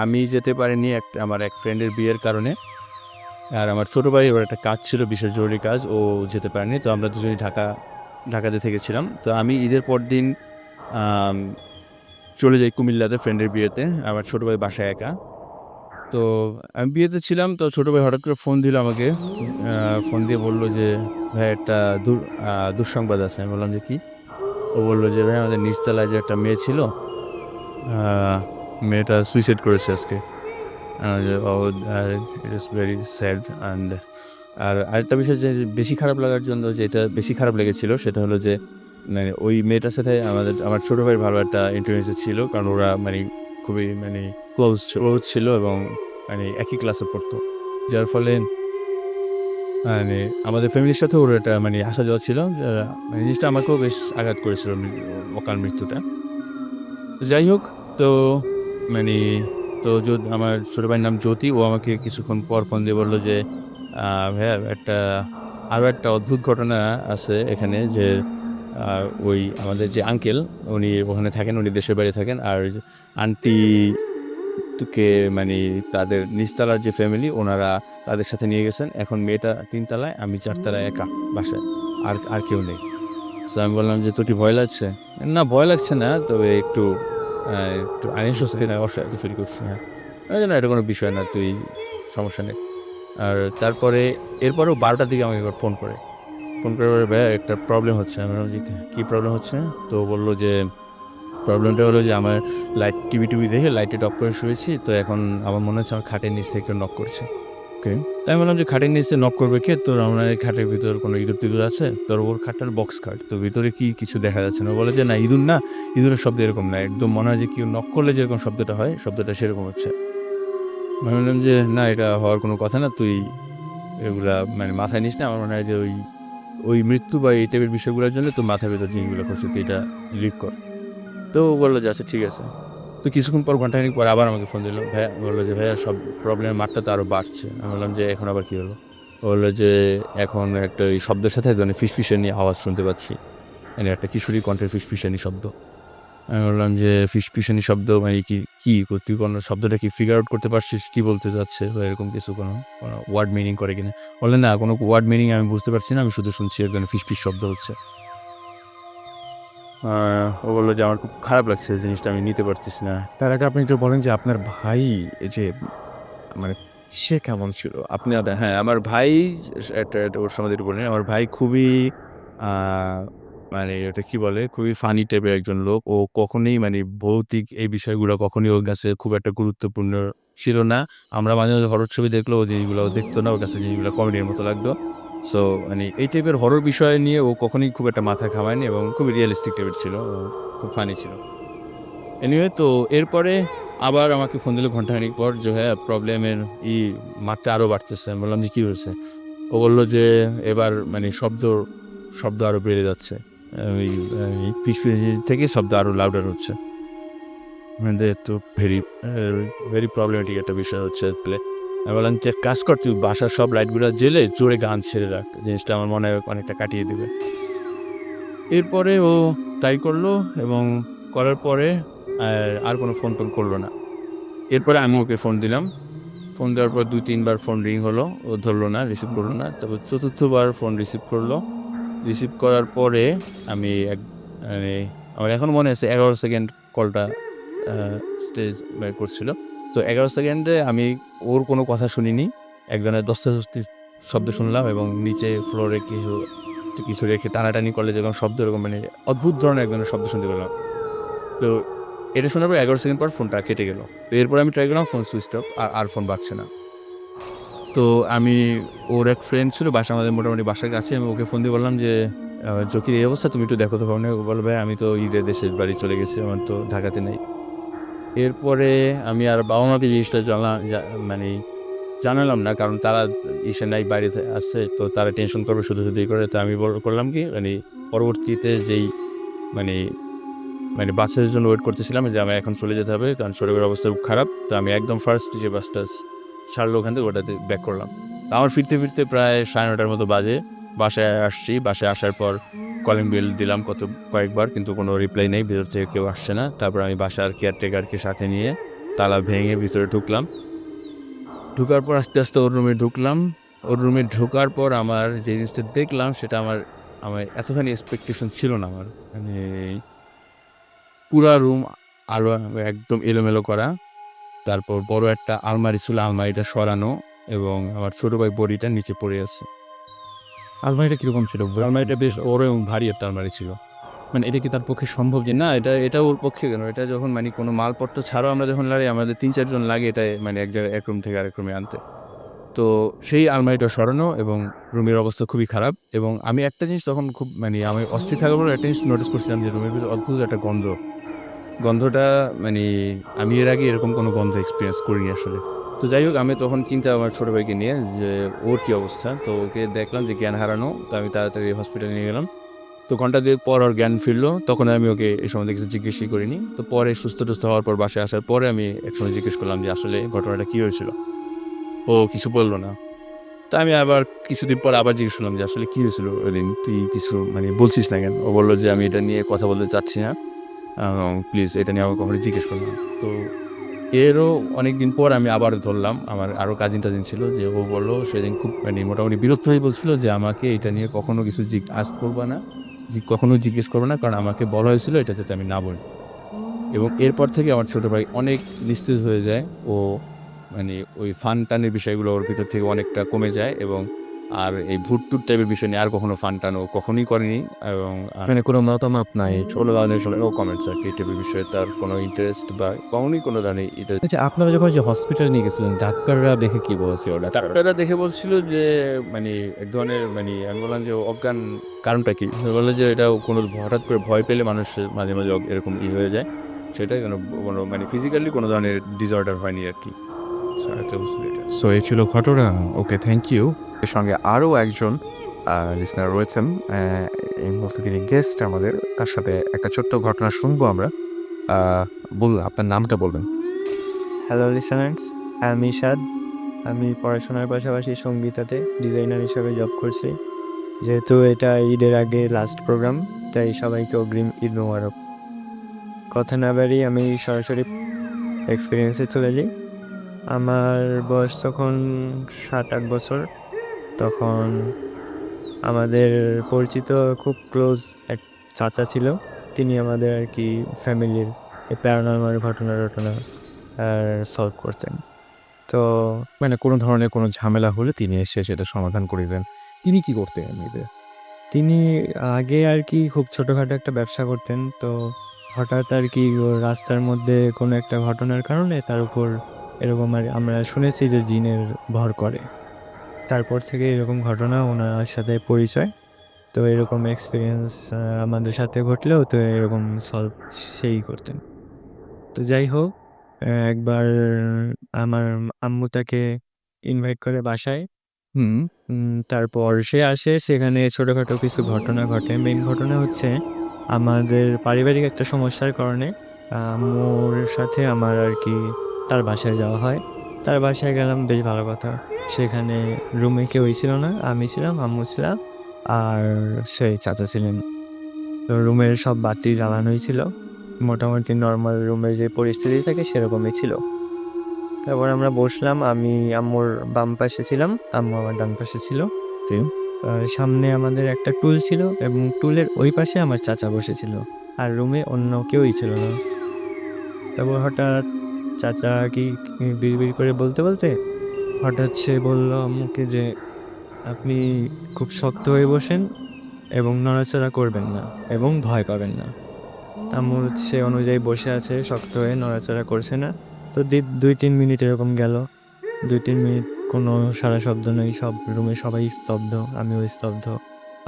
আমি যেতে পারিনি আমার এক ফ্রেন্ডের বিয়ের কারণে। আর আমার ছোটো ভাই, ওর একটা কাজ ছিল, বিশেষ জরুরি কাজ, ও যেতে পারেনি। তো আমরা দুজনেই ঢাকাতে থেকেছিলাম। তো আমি ঈদের পরদিন চলে যাই কুমিল্লাতে ফ্রেন্ডের বিয়েতে। আমার ছোটো ভাই বাসায় একা। তো আমি বিয়েতে ছিলাম, তো ছোটো ভাই হঠাৎ করে ফোন দিল আমাকে। ফোন দিয়ে বলল যে, "ভাই, একটা দুঃসংবাদ আছে।" আমি বললাম যে, "কী?" ও বলল যে, "ভাই, আমাদের নিচতলায় যে একটা মেয়ে ছিল, মেয়েটা সুইসাইড করেছে আজকে।" It is very sad. আর আরেকটা বিষয় যে বেশি খারাপ লাগার জন্য, যেটা বেশি খারাপ লেগেছিল সেটা হলো যে, মানে ওই মেয়েটার সাথে আমার ছোটো ভাইয়ের ভালো একটা ইন্টিমেসি ছিল, কারণ ওরা মানে খুবই ক্লোজ ছিল, এবং একই ক্লাসে পড়তো। যার ফলে আমাদের ফ্যামিলির সাথেও ওর একটা আসা যাওয়া ছিল। জিনিসটা আমাকেও বেশ আঘাত করেছিল, অকাল মৃত্যুটা। যাই হোক, তো মানে তো আমার ছোটো ভাইয়ের নাম জ্যোতি। ও আমাকে কিছুক্ষণ পর ফোন দিয়ে বললো যে, "ভাইয়া, আরও একটা অদ্ভুত ঘটনা আছে এখানে, যে ওই আমাদের যে আঙ্কেল, উনি ওখানে থাকেন, উনি দেশের বাইরে থাকেন। আর আন্টি মৃত্যুকে মানে তাদের নিচতলার যে ফ্যামিলি ওনারা তাদের সাথে নিয়ে গেছেন। এখন মেয়েটা 3 তলায়, আমি 4 তলায় একা বাসায়, আর আর কেউ নেই। সো আমি বললাম যে, তোর কি ভয় লাগছে? না ভয় লাগছে না, তবে একটু একটু অস্বস্তি ফিল করছি। হ্যাঁ, আমি বললাম, না এটা কোনো বিষয় না, তুই সমস্যা নেই। আর তারপরে এরপরেও 12টার দিকে আমাকে একবার ফোন করে বলে, ভাইয়া একটা প্রবলেম হচ্ছে। আমি বললাম যে, কী প্রবলেম হচ্ছে? তো বললো যে, প্রবলেমটা হলো যে আমার টিভি দেখে লাইটটা অফ করে শুয়েছি, তো এখন আমার মনে হচ্ছে আমার খাটের নিচ থেকে কেউ নক করছে। ওকে, তাই আমি বললাম যে, খাটের নিচে নক করবে কে? তোর আমার এই খাটের ভিতর কোনো ইঁদুর টিঁদুর আছে? তোর ওর খাটটার বক্স খাট, তো ভিতরে কি কিছু দেখা যাচ্ছে না? ও বলে যে, না ইঁদুর না, ইঁদুরের শব্দ এরকম না, একদম মনে হয় যে কেউ নক করলে যেরকম শব্দটা হয়, শব্দটা সেরকম হচ্ছে। আমি বললাম যে, না এটা হওয়ার কোনো কথা না, তুই এগুলা মানে মাথায় নিস না। আমার মনে হয় যে ওই মৃত্যু বা এই টাইপের বিষয়গুলোর জন্য তোর মাথার ভেতর জিনিসগুলো করছে, তুই এটা লিভ কর। তো ও বললো যে, আচ্ছা ঠিক আছে। তো কিছুক্ষণ পর ঘন্টাখানেক পর আবার আমাকে ফোন দিল। ভাইয়া বললো যে, ভাইয়া সব প্রবলেমের মাত্রা তো আরও বাড়ছে। আমি বললাম যে, এখন আবার কী হলো? ও বললো যে, এখন একটা ওই শব্দের সাথে মানে ফিসফিসানি আওয়াজ শুনতে পাচ্ছি, মানে একটা কিশোরী কণ্ঠের ফিসফিসানি শব্দ। আমি বললাম যে, ফিসফিসানি শব্দ মানে তুই কোনো শব্দটা কি ফিগার আউট করতে পারছিস কী বলতে চাচ্ছে, বা এরকম কিছু কোনো ওয়ার্ড মিনিং করে কিনা? বললেন, না কোনো ওয়ার্ড মিনিং আমি বুঝতে পারছি না, আমি শুধু শুনছি একজনের ফিসফিস শব্দ হচ্ছে। ও বললো যে, আমার খুব খারাপ লাগছে, জিনিসটা আমি নিতে পারতেছি না। তার আগে আপনি একটু বলেন যে আপনার ভাই এই যে মানে সে কেমন ছিল? হ্যাঁ, আমার ভাই এটা ওর সম্বন্ধে একটু বলি। আমার ভাই খুবই আ মানে ওটা কি বলে? খুবই ফানি টাইপের একজন লোক। ও কখনোই মানে ভৌতিক এই বিষয়গুলো কখনোই ওর কাছে খুব একটা গুরুত্বপূর্ণ ছিল না। আমরা মাঝে, মাঝে হরর ছবি দেখলেও ও জিনিসগুলো ও দেখতো না। ওর কাছে জিনিসগুলো কমেডির মতো লাগতো। সো মানে এই টাইপের হরর বিষয় নিয়ে ও কখনোই খুব একটা মাথা ঘামায়নি এবং খুবই রিয়ালিস্টিক টাইপের ছিল। ও খুব ফানি ছিল। এনিওয়ে তো এরপরে আবার আমাকে ফোন দিল ঘন্টাখানেক পর যে, ভাইয়া প্রবলেমের মাত্রা আরও বাড়তেছে। আমি বললাম যে, কী হয়েছে? ও বলল যে, এবার মানে শব্দ আরও বেড়ে যাচ্ছে। ওই ফিসফিস থেকে শব্দ আরও লাউডার হচ্ছে। মানে তো ভেরি প্রবলেমেটিক একটা বিষয় হচ্ছে আসলে। আমি বললাম যে, এক কাজ কর, তুই বাসার সব লাইটগুলো জ্বেলে জোরে গান ছেড়ে রাখ। জিনিসটা আমার মনে হয় অনেকটা কাটিয়ে দিবে। এরপরে ও তাই করলো এবং করার পরে আর কোনো ফোন-টোন করলো না। এরপরে আমি ওকে ফোন দিলাম। ফোন দেওয়ার পর ২-৩ বার ফোন রিং হলো। ও ধরলো না, রিসিভ করলো না। তারপর ৪র্থ বার ফোন রিসিভ করলো। রিসিভ করার পরে আমি মানে আমার এখনো মনে আছে ১১ সেকেন্ড কলটা আ স্টেজ বের করছিল। তো ১১ সেকেন্ডে আমি ওর কোনো কথা শুনিনি। এক ধরনের ধস্তাধস্তির শব্দ শুনলাম এবং নিচে ফ্লোরে কিছু রেখে টানাটানি করলে যেরকম শব্দ, এরকম মানে অদ্ভুত ধরনের এক ধরনের শব্দ শুনতে পেলাম। তো এটা শোনার পর ১১ সেকেন্ড পর ফোনটা কেটে গেল। তো এরপরে আমি ট্রাই করলাম, ফোন সুইচড অফ, আর ফোন বাজছে না। তো আমি ওর এক ফ্রেন্ড ছিল আমাদের মোটামুটি বাসার কাছে। আমি ওকে ফোন দিয়ে বললাম যে, "জকির এই অবস্থা, তুমি একটু দেখো তো ফোনে।" ও বলল, "ভাই আমি তো ঈদে দেশের বাড়ি চলে গেছি, আমার তো ঢাকাতে নাই।" এরপরে আমি আর বাবা-মাকে জিনিসটা মানে জানালাম না, কারণ তারা নাই, বাইরে আছে, তো তারা টেনশন করবে শুধু করে। তো আমি করলাম কি মানে পরবর্তীতে মানে মানে বাসের জন্য ওয়েট করতেছিলাম যে আমার এখন চলে যেতে হবে, কারণ শরীরের অবস্থা খুব খারাপ। তো আমি একদম ফার্স্ট যে বাসটা ছাড়লো ওখান থেকে ওটাতে ব্যাক করলাম। তো আমার ফিরতে প্রায় 9:30 মতো বাজে। বাসায় আসছি। বাসায় আসার পর কলিং বেল দিলাম কয়েকবার, কিন্তু কোনো রিপ্লাই নেই, ভেতর থেকে কেউ আসছে না। তারপর আমি বাসার কেয়ারটেকারকে সাথে নিয়ে তালা ভেঙে ভিতরে ঢুকলাম। ঢুকার পর আস্তে, আস্তে ওর রুমে ঢুকলাম। ওর রুমে ঢোকার পর আমার যে জিনিসটা দেখলাম সেটা আমার এতখানি এক্সপেকটেশন ছিল না আমার। মানে পুরা রুম আলো একদম এলোমেলো করা। তারপর বড় একটা আলমারি ছিল, আলমারিটা সরানো এবং আমার ছোট ভাই বডিটা নিচে পড়ে আছে। আলমারিটা কিরকম ছিল? আলমারিটা বেশ বড় এবং ভারী একটা আলমারি ছিল। মানে এটা কি তার পক্ষে সম্ভব যে না, এটা ওর পক্ষে কেন? এটা যখন মানে কোনো মালপত্র ছাড়াও আমরা যখন লাগাই, আমাদের ৩-৪ জন লাগে এটা মানে এক জায়গায় এক রুম থেকে আরেক রুমে আনতে। তো সেই আলমারিটা সরানো এবং রুমের অবস্থা খুবই খারাপ এবং আমি একটা জিনিস তখন খুব মানে আমি অস্থির থাকার পর একটা জিনিস নোটিস করছিলাম যে রুমের ভিতরে অদ্ভুত একটা গন্ধটা মানে আমি এর আগে এরকম কোনো গন্ধ এক্সপেরিয়েন্স করিনি আসলে। তো যাই হোক, আমি তখন চিন্তা আমার ছোট ভাইকে নিয়ে যে ওর কী অবস্থা। তো ওকে দেখলাম যে জ্ঞান হারানো। তো আমি তাড়াতাড়ি হসপিটালে নিয়ে গেলাম। তো ঘন্টা ২ পর ওর জ্ঞান ফিরলো। তখন আমি ওকে এ সম্বন্ধে কিছু জিজ্ঞেসই করিনি। তো পরে সুস্থ-টুস্থ হওয়ার পর বাসায় আসার পরে আমি একসময় জিজ্ঞেস করলাম যে, আসলে ঘটনাটা কী হয়েছিল? ও কিছু বলল না। তো আমি আবার কিছুদিন পর আবার জিজ্ঞেস করলাম যে, আসলে কী হয়েছিল ওইদিন? তুই কিছু মানে বলছিস না কেন? ও বলল যে, আমি এটা নিয়ে কথা বলতে চাচ্ছি না। প্লিজ এটা নিয়ে আমাকে কখনো জিজ্ঞেস করবেন না। তো এরও অনেকদিন পর আমি আবার ধরলাম, আমার আরও কাজিন ছিল, যে ও বললো সেদিন খুব মানে মোটামুটি বিরক্ত হয়ে বলছিল যে আমাকে এটা নিয়ে কখনো কিছু আস্ক করবা না, কখনো জিজ্ঞেস করবে না, কারণ আমাকে বলা হয়েছিল এটা যাতে আমি না বলি। এবং এরপর থেকে আমার ছোট ভাই অনেক নিস্তেজ হয়ে যায়। ও মানে ওই ফান টানের বিষয়গুলো ওর ভিতর থেকে অনেকটা কমে যায়, এবং আর এই ভূত-টুত টাইপের বিষয় নিয়ে আর কখনো ফান টান ও কখনোই করেনি। এবং মানে কোনো মতামত নাই, কোনো ধরনের নো কমেন্টস আর কি, এই টাইপের বিষয়ে তার কোনো ইন্টারেস্ট বা কখনোই কোনো ধরনের এটা। আচ্ছা, আপনারা যখন যে হসপিটালে নিয়ে গেছিলেন, ডাক্তাররা দেখে কি বলছিল? ডাক্তাররা দেখে বলছিল যে মানে এক ধরনের মানে আমি বললাম যে অজ্ঞান, কারণটা কি? বললো যে এটা কোনো হঠাৎ করে ভয় পেলে মানুষ মাঝে মাঝে এরকম হয়ে যায়, সেটা কোনো মানে ফিজিক্যালি কোনো ধরনের ডিসঅর্ডার হয়নি আর কি। আচ্ছা, এটা বুঝতে এটা। সো এই ছিল ঘটনা। ওকে, থ্যাংক ইউ। এর সঙ্গে আরও একজন লিসনার রয়েছেন, এই মুহূর্তে তিনি গেস্ট আমাদের, তার সাথে একটা ছোট্ট ঘটনা শুনবো আমরা। বলুন, আপনার নামটা বলবেন। হ্যালো লিসেনার্স, আমি ইশাদ। আমি পড়াশোনার পাশাপাশি সঙ্গীতাতে ডিজাইনার হিসাবে জব করছি। যেহেতু এটা ঈদের আগে লাস্ট প্রোগ্রাম, তাই সবাইকে অগ্রিম ঈদ মোবারক। কথা না বাড়িয়ে আমি সরাসরি এক্সপিরিয়েন্সে চলে যাই। আমার বয়স তখন 7-8 বছর। তখন আমাদের পরিচিত খুব ক্লোজ এক চাচা ছিল। তিনি আমাদের আর কি ফ্যামিলির এই প্যারানর্মাল ঘটনা টটনা সলভ করতেন। তো মানে কোনো ধরনের কোনো ঝামেলা হলে তিনি এসে সেটা সমাধান করে দেন। তিনি কি করতেন এমনিতে? তিনি আগে আর কি খুব ছোটোখাটো একটা ব্যবসা করতেন। তো হঠাৎ আর কি রাস্তার মধ্যে কোনো একটা ঘটনার কারণে তার উপর এরকম আর আমরা শুনেছি যে জিনের ভর করে। তারপর থেকে এরকম ঘটনা ওনার সাথে পরিচয়। তো এরকম এক্সপিরিয়েন্স আমাদের সাথে ঘটলেও তো এরকম সলভ সেই করতেন। তো যাই হোক, একবার আমার আম্মু তাকে ইনভাইট করে বাসায়। হুম। তারপর সে আসে, সেখানে ছোটোখাটো কিছু ঘটনা ঘটে। মেইন ঘটনা হচ্ছে আমাদের পারিবারিক একটা সমস্যার কারণে আম্মুর সাথে আমার আর কি তার বাসায় যাওয়া হয়। তার বাসায় গেলাম, বেশ ভালো কথা। সেখানে রুমে কেউই ছিল না, আমি ছিলাম, আম্মু ছিলাম, আর সেই চাচা ছিলেন। তো রুমের সব বাতি জ্বালানোই ছিল, মোটামুটি নর্মাল রুমের যে পরিস্থিতি থাকে সেরকমই ছিল। তারপর আমরা বসলাম, আমি আম্মুর বাম পাশে ছিলাম, আম্মু আমার ডান পাশে ছিল। জি। সামনে আমাদের একটা টুল ছিল এবং টুলের ওই পাশে আমার চাচা বসেছিল, আর রুমে অন্য কেউই ছিল না। তারপর হঠাৎ চাচা কি বিড়বিড় করে বলতে বলতে হঠাৎ সে বলল আম্মুকে যে আপনি খুব শক্ত হয়ে বসেন এবং নড়াচড়া করবেন না এবং ভয় পাবেন না। আম্মু সে অনুযায়ী বসে আছে শক্ত হয়ে, নড়াচড়া করছে না। তো 2-3 মিনিট এরকম গেল। 2-3 মিনিট কোনো সাড়া শব্দ নেই, সব রুমে সবাই স্তব্ধ, আমিও স্তব্ধ।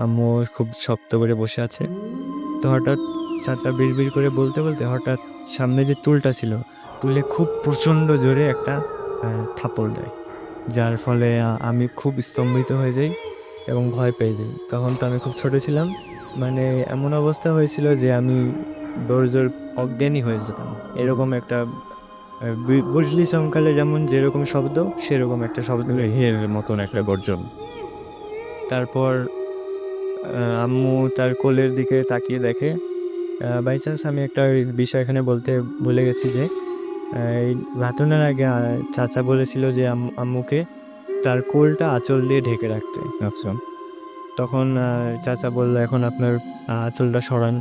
আম্মু খুব শক্ত করে বসে আছে। তো হঠাৎ চাচা বিড়বিড় করে বলতে বলতে হঠাৎ সামনে যে টুলটা ছিল, টুলে খুব প্রচণ্ড জোরে একটা থাপ্পড় দেয়, যার ফলে আমি খুব স্তম্ভিত হয়ে যাই এবং ভয় পেয়ে যাই। তখন তো আমি খুব ছোট ছিলাম, মানে এমন অবস্থা হয়েছিল যে আমি জোর অজ্ঞানী হয়ে যেতাম। এরকম একটা বুঝলি চমকালে যেমন যেরকম শব্দ, সেরকম একটা শব্দ হের মতন একটা গর্জন। তারপর আম্মু তার কোলের দিকে তাকিয়ে দেখে। বাই চান্স আমি একটা বিষয় এখানে বলতে ভুলে গেছি যে এই ঘটনার আগে চাচা বলেছিল যে আম্মুকে তার কোলটা আঁচল দিয়ে ঢেকে রাখতে। আচ্ছা। তখন চাচা বলল এখন আপনার আঁচলটা সরান।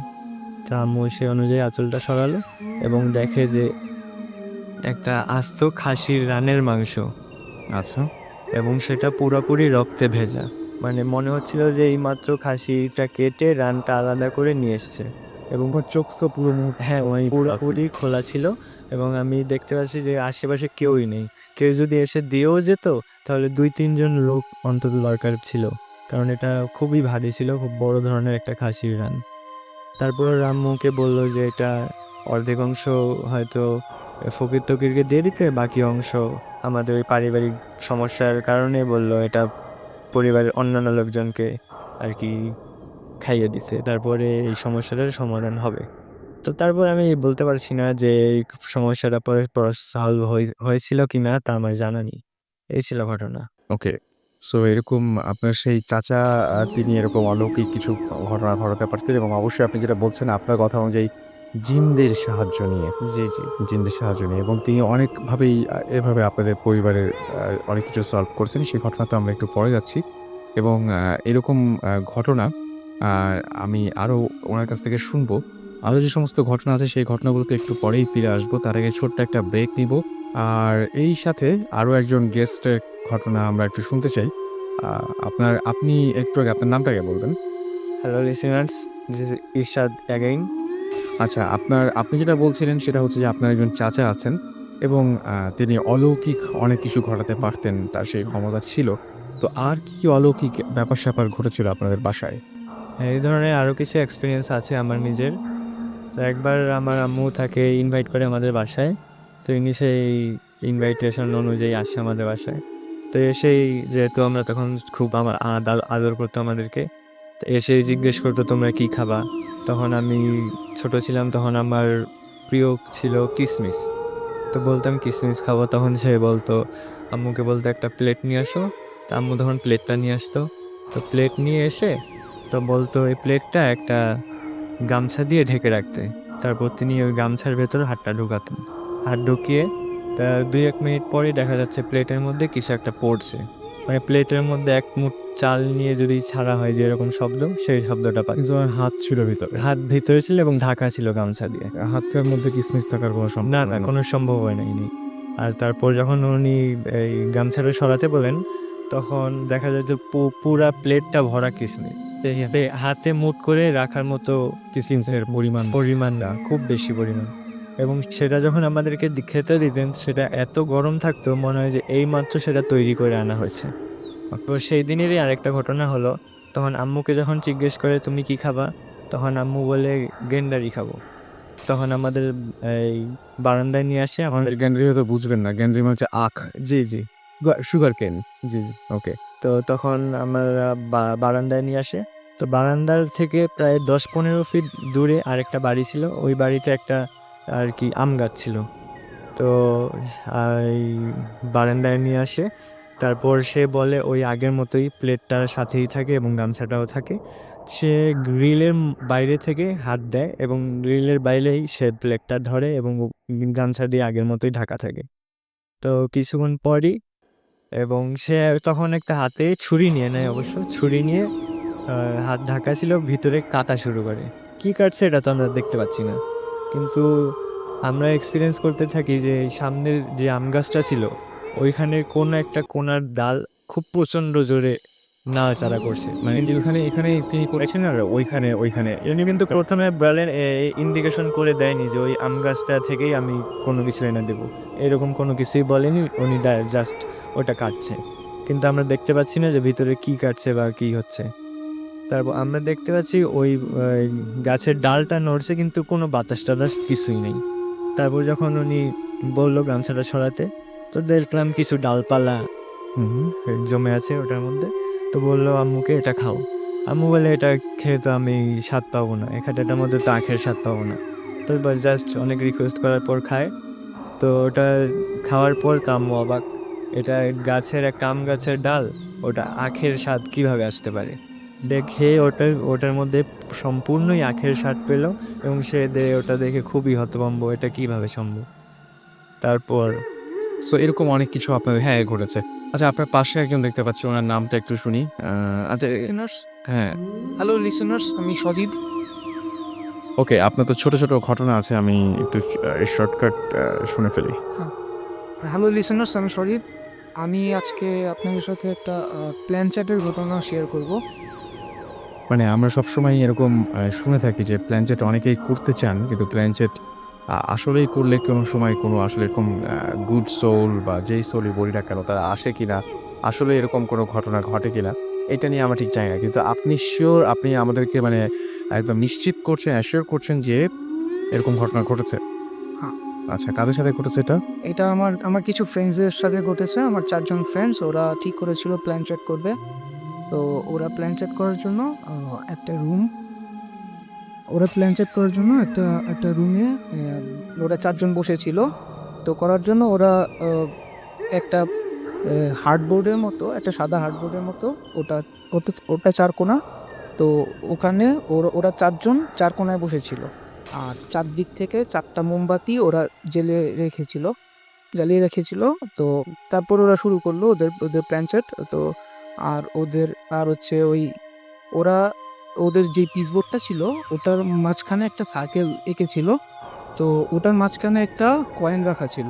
তা আম্মু সে অনুযায়ী আঁচলটা সরালো এবং দেখে যে একটা আস্ত খাসির রানের মাংস। আচ্ছা। এবং সেটা পুরোপুরি রক্তে ভেজা। মানে মনে হচ্ছিল যে এইমাত্র খাসিটা কেটে রানটা আলাদা করে নিয়ে এসছে। এবং ওর চোখ তো পুরো হ্যাঁ, ওই পুরোপুরি খোলা ছিল এবং আমি দেখতে পাচ্ছি যে আশেপাশে কেউই নেই। কেউ যদি এসে দিয়েও যেত তাহলে 2-3 জন লোক অন্তত দরকার ছিল। কারণ এটা খুবই ভারী ছিল, খুব বড় ধরনের একটা খাসির রান। তারপর আম্মুকে বলল যে এটা অর্ধেক অংশ হয়তো ফকির টকিরকে দিয়ে দিতে, বাকি অংশ আমাদের ওই পারিবারিক সমস্যার কারণে বলল এটা পরিবারের অন্যান্য লোকজনকে আর কি খাইয়ে দিছে, তারপরে এই সমস্যাটার সমাধান হবে। তো তারপর আমি বলতে পারছি না যে এই সমস্যাটা পরে সলভ হয়েছিল কি না, তা আমার জানা নেই। এই ছিল ঘটনা। ওকে। সো এরকম আপনার সেই চাচা, তিনি এরকম অলৌকিক কিছু ঘটনা ঘটাতে পারতেন এবং অবশ্যই আপনি যেটা বলছেন আপনার কথা অনুযায়ী জিনদের সাহায্য নিয়ে। জি, জি। জিনদের সাহায্য নিয়ে এবং তিনি অনেকভাবেই এভাবে আপনাদের পরিবারের অনেক কিছু সলভ করেছেন। সেই ঘটনাতে আমরা একটু পরে যাচ্ছি এবং এরকম ঘটনা আ আমি আরো উনার কাছ থেকে শুনবো। আরো যে সমস্ত ঘটনা আছে সেই ঘটনাগুলোতে একটু পরেই ফিরে আসবো। তার আগে ছোট্ট একটা ব্রেক নিবো। আর এই সাথে আরো একজন গেস্টের ঘটনা আমরা একটু শুনতে চাই। আ আপনি একটু আগে আপনার নামটা আগে বলবেন। Hello listeners, this is Ershad again. আচ্ছা, আপনি যেটা বলছিলেন সেটা হচ্ছে যে আপনার একজন চাচা আছেন এবং তিনি অলৌকিক অনেক কিছু ঘটাতে পারতেন। তার সেই ক্ষমতা ছিল। তো আর কি অলৌকিক ব্যাপার-স্যাপার ঘটেছিল আপনাদের বাসায়? এই ধরনের আরও কিছু এক্সপেরিয়েন্স আছে আমার নিজের। তো একবার আমার আম্মু তাকে ইনভাইট করে আমাদের বাসায়। তো ইনি সেই ইনভাইটেশন অনুযায়ী আসে আমাদের বাসায়। তো এসেই যেহেতু আমরা তখন খুব আমার আদর করতো আমাদেরকে। তো এসেই জিজ্ঞেস করতো, "তোমরা কি খাবা?" তখন আমি ছোট ছিলাম, তখন আমার প্রিয় ছিল কিসমিস। তো বলতাম কিসমিস খাবো, তখন সে বলতো, আম্মুকে বলতো, "একটা প্লেট নিয়ে আসো।" তো আম্মু তখন প্লেটটা নিয়ে আসতো। তো প্লেট নিয়ে এসে তো বলতো এই প্লেটটা একটা গামছা দিয়ে ঢেকে রাখতে। তারপর তিনি ওই গামছার ভেতরে হাতটা ঢুকাতেন। হাত ঢুকিয়ে তা ২-১ মিনিট পরেই দেখা যাচ্ছে প্লেটের মধ্যে কিছু একটা পড়ছে। মানে প্লেটের মধ্যে এক মুঠ চাল নিয়ে যদি ছাড়া হয় যে এরকম শব্দ, সেই শব্দটা কিন্তু পাচ্ছি। ওনার হাত ছিল ভিতরে। হাত ভিতরে ছিল এবং ঢাকা ছিল গামছা দিয়ে। হাতের মধ্যে কিসমিস থাকার কোনো না, সম্ভাবনা না নেই। কোনো সম্ভব হয় নাই নেই। আর তারপর যখন উনি এই গামছাটা সরাতে বলেন, তখন দেখা যায় যে পুরা প্লেটটা ভরা কিসমিস। সেই হাতে মুঠ করে রাখার মতো কিসমিসের পরিমাণ না, খুব বেশি পরিমাণ। এবং সেটা যখন আমাদেরকে খেতে দিতেন, সেটা এত গরম থাকতো মনে হয় যে এইমাত্র সেটা তৈরি করে আনা হয়েছে। তো সেই দিনেরই আরেকটা ঘটনা হলো, তখন আম্মুকে যখন জিজ্ঞেস করে, "তুমি কি খাবা?" তখন আম্মু বলে, "গেন্ডারি খাবো।" তখন আমাদের এই বারান্দায় নিয়ে আসে আমাদের। গ্যান্ডারি হয়তো বুঝবেন না। গ্যান্ডারি মানে হচ্ছে আখ। জি, জি, সুগার কেন। জি, জি। ওকে। তো তখন আমরা বারান্দায় নিয়ে আসে। তো বারান্দার থেকে প্রায় ১০-১৫ ফিট দূরে আরেকটা বাড়ি ছিল। ওই বাড়িতে একটা আরকি আম গাছ ছিল। তো এই বারান্দায় নিয়ে আসে। তারপর সে বলে ওই আগের মতোই প্লেটটার সাথেই থাকে এবং গামছাটাও থাকে। সে গ্রিলের বাইরে থেকে হাত দেয় এবং গ্রিলের বাইরেই সে প্লেটটা ধরে এবং গামছা দিয়ে আগের মতোই ঢাকা থাকে। তো কিছুক্ষণ পরই এবং সে তখন একটা হাতে ছুরি নিয়ে নেয় অবশ্য। ছুরি নিয়ে হাত ঢাকা ছিল, ভিতরে কাটা শুরু করে। কি কাটছে এটা তো আমরা দেখতে পাচ্ছি না। কিন্তু আমরা এক্সপেরিয়েন্স করতে থাকি যে সামনের যে আম গাছটা ছিল, ওইখানের কোনো একটা কোনার ডাল খুব প্রচণ্ড জোরে নাড়াচাড়া করছে। মানে এখানে তিনি করেছেন আর ওইখানে। উনি কিন্তু ১ম এ বলেন ইন্ডিকেশন করে দেয়নি যে ওই আম গাছটা থেকেই আমি কোনো কিছু এনে দেবো। এরকম কোনো কিছুই বলেনি। উনি জাস্ট ওটা কাটছে। কিন্তু আমরা দেখতে পাচ্ছি না যে ভিতরে কি কাটছে বা কি হচ্ছে। তারপর আমরা দেখতে পাচ্ছি ওই গাছের ডালটা নড়ছে কিন্তু কোনো বাতাস-টাতাস কিছুই নেই। তারপর যখন উনি বলল গামছাটা সরাতে, তো দেখলাম কিছু ডালপালা হুম। জমে আছে ওটার মধ্যে। তো বলল আম্মুকে, "এটা খাও।" আম্মু বলে, "এটা খেয়ে তো আমি স্বাদ পাবো না। এটার মধ্যে তো আখের স্বাদ পাবো না।" তো বাস জাস্ট অনেক রিকোয়েস্ট করার পর খায়। তো ওটা খাওয়ার পর আম্মু অবাক। এটা গাছের একটা আম গাছের ডাল, ওটা আখের স্বাদ কিভাবে আসতে পারে? দেখে ওটার মধ্যে সম্পূর্ণই আখের স্বাদ পেল এবং সে ওটা দেখে খুবই হতভম্ব, এটা কিভাবে সম্ভব? তারপর সো এরকম অনেক কিছু আপনার ঘটেছে। আচ্ছা আপনার পাশে একজন দেখতে পাচ্ছি উনার নামটা একটু শুনি। আচ্ছা লিসেনার্স হ্যাঁ, হ্যালো লিসেনার্স, আমি সজীব। ওকে আপনার তো ছোট, ছোট ঘটনা আছে আমি একটু শর্টকাট শুনে ফেলি। হ্যালো লিসেনার্স, আমি সজীব। আমি আজকে আপনাদের সাথে একটা প্ল্যান চ্যাটের ঘটনা শেয়ার করব। মানে আমরা সবসময় এরকম শুনে থাকি যে প্ল্যান চেট অনেকেই করতে চান কিন্তু প্ল্যান চেট আসলেই করলে কোনো সময় কোনো আসলে এরকম গুড সোল বা যেই সোলই বলি না কেন তারা আসে কিনা, আসলে এরকম কোনো ঘটনা ঘটে কিনা এটা নিয়ে আমরা ঠিক জানি না। কিন্তু আপনি সিওর আপনি আমাদেরকে মানে একদম নিশ্চিত করছেন, অ্যাসিওর করছেন যে এরকম ঘটনা ঘটেছে? হ্যাঁ, আচ্ছা কাদের সাথে ঘটেছে এটা? এটা আমার কিছু ফ্রেন্ডসদের সাথে ঘটেছে। আমার ৪ জন ফ্রেন্ডস, ওরা ঠিক করেছিল প্ল্যান চ্যাট করবে। তো ওরা প্ল্যান চ্যাট করার জন্য একটা রুম ওরা প্ল্যান চ্যাট করার জন্য একটা রুমে ওরা ৪ জন বসেছিল। তো করার জন্য ওরা আ একটা হার্ডবোর্ডের মতো, একটা সাদা হার্ডবোর্ডের মতো, ওটা ওটা ৪ কোণা। তো ওখানে ওরা ৪ জন ৪ কোণায় বসেছিল। আর চারদিক থেকে 4টা মোমবাতি ওরা জ্বালিয়ে রেখেছিল। তো তারপর ওরা শুরু করলো ওদের ওদের প্ল্যানচেট। তো আর হচ্ছে ওরা ওদের যে পিসবোর্ডটা ছিল ওটার মাঝখানে একটা সার্কেল এঁকেছিল। তো ওটার মাঝখানে একটা কয়েন রাখা ছিল,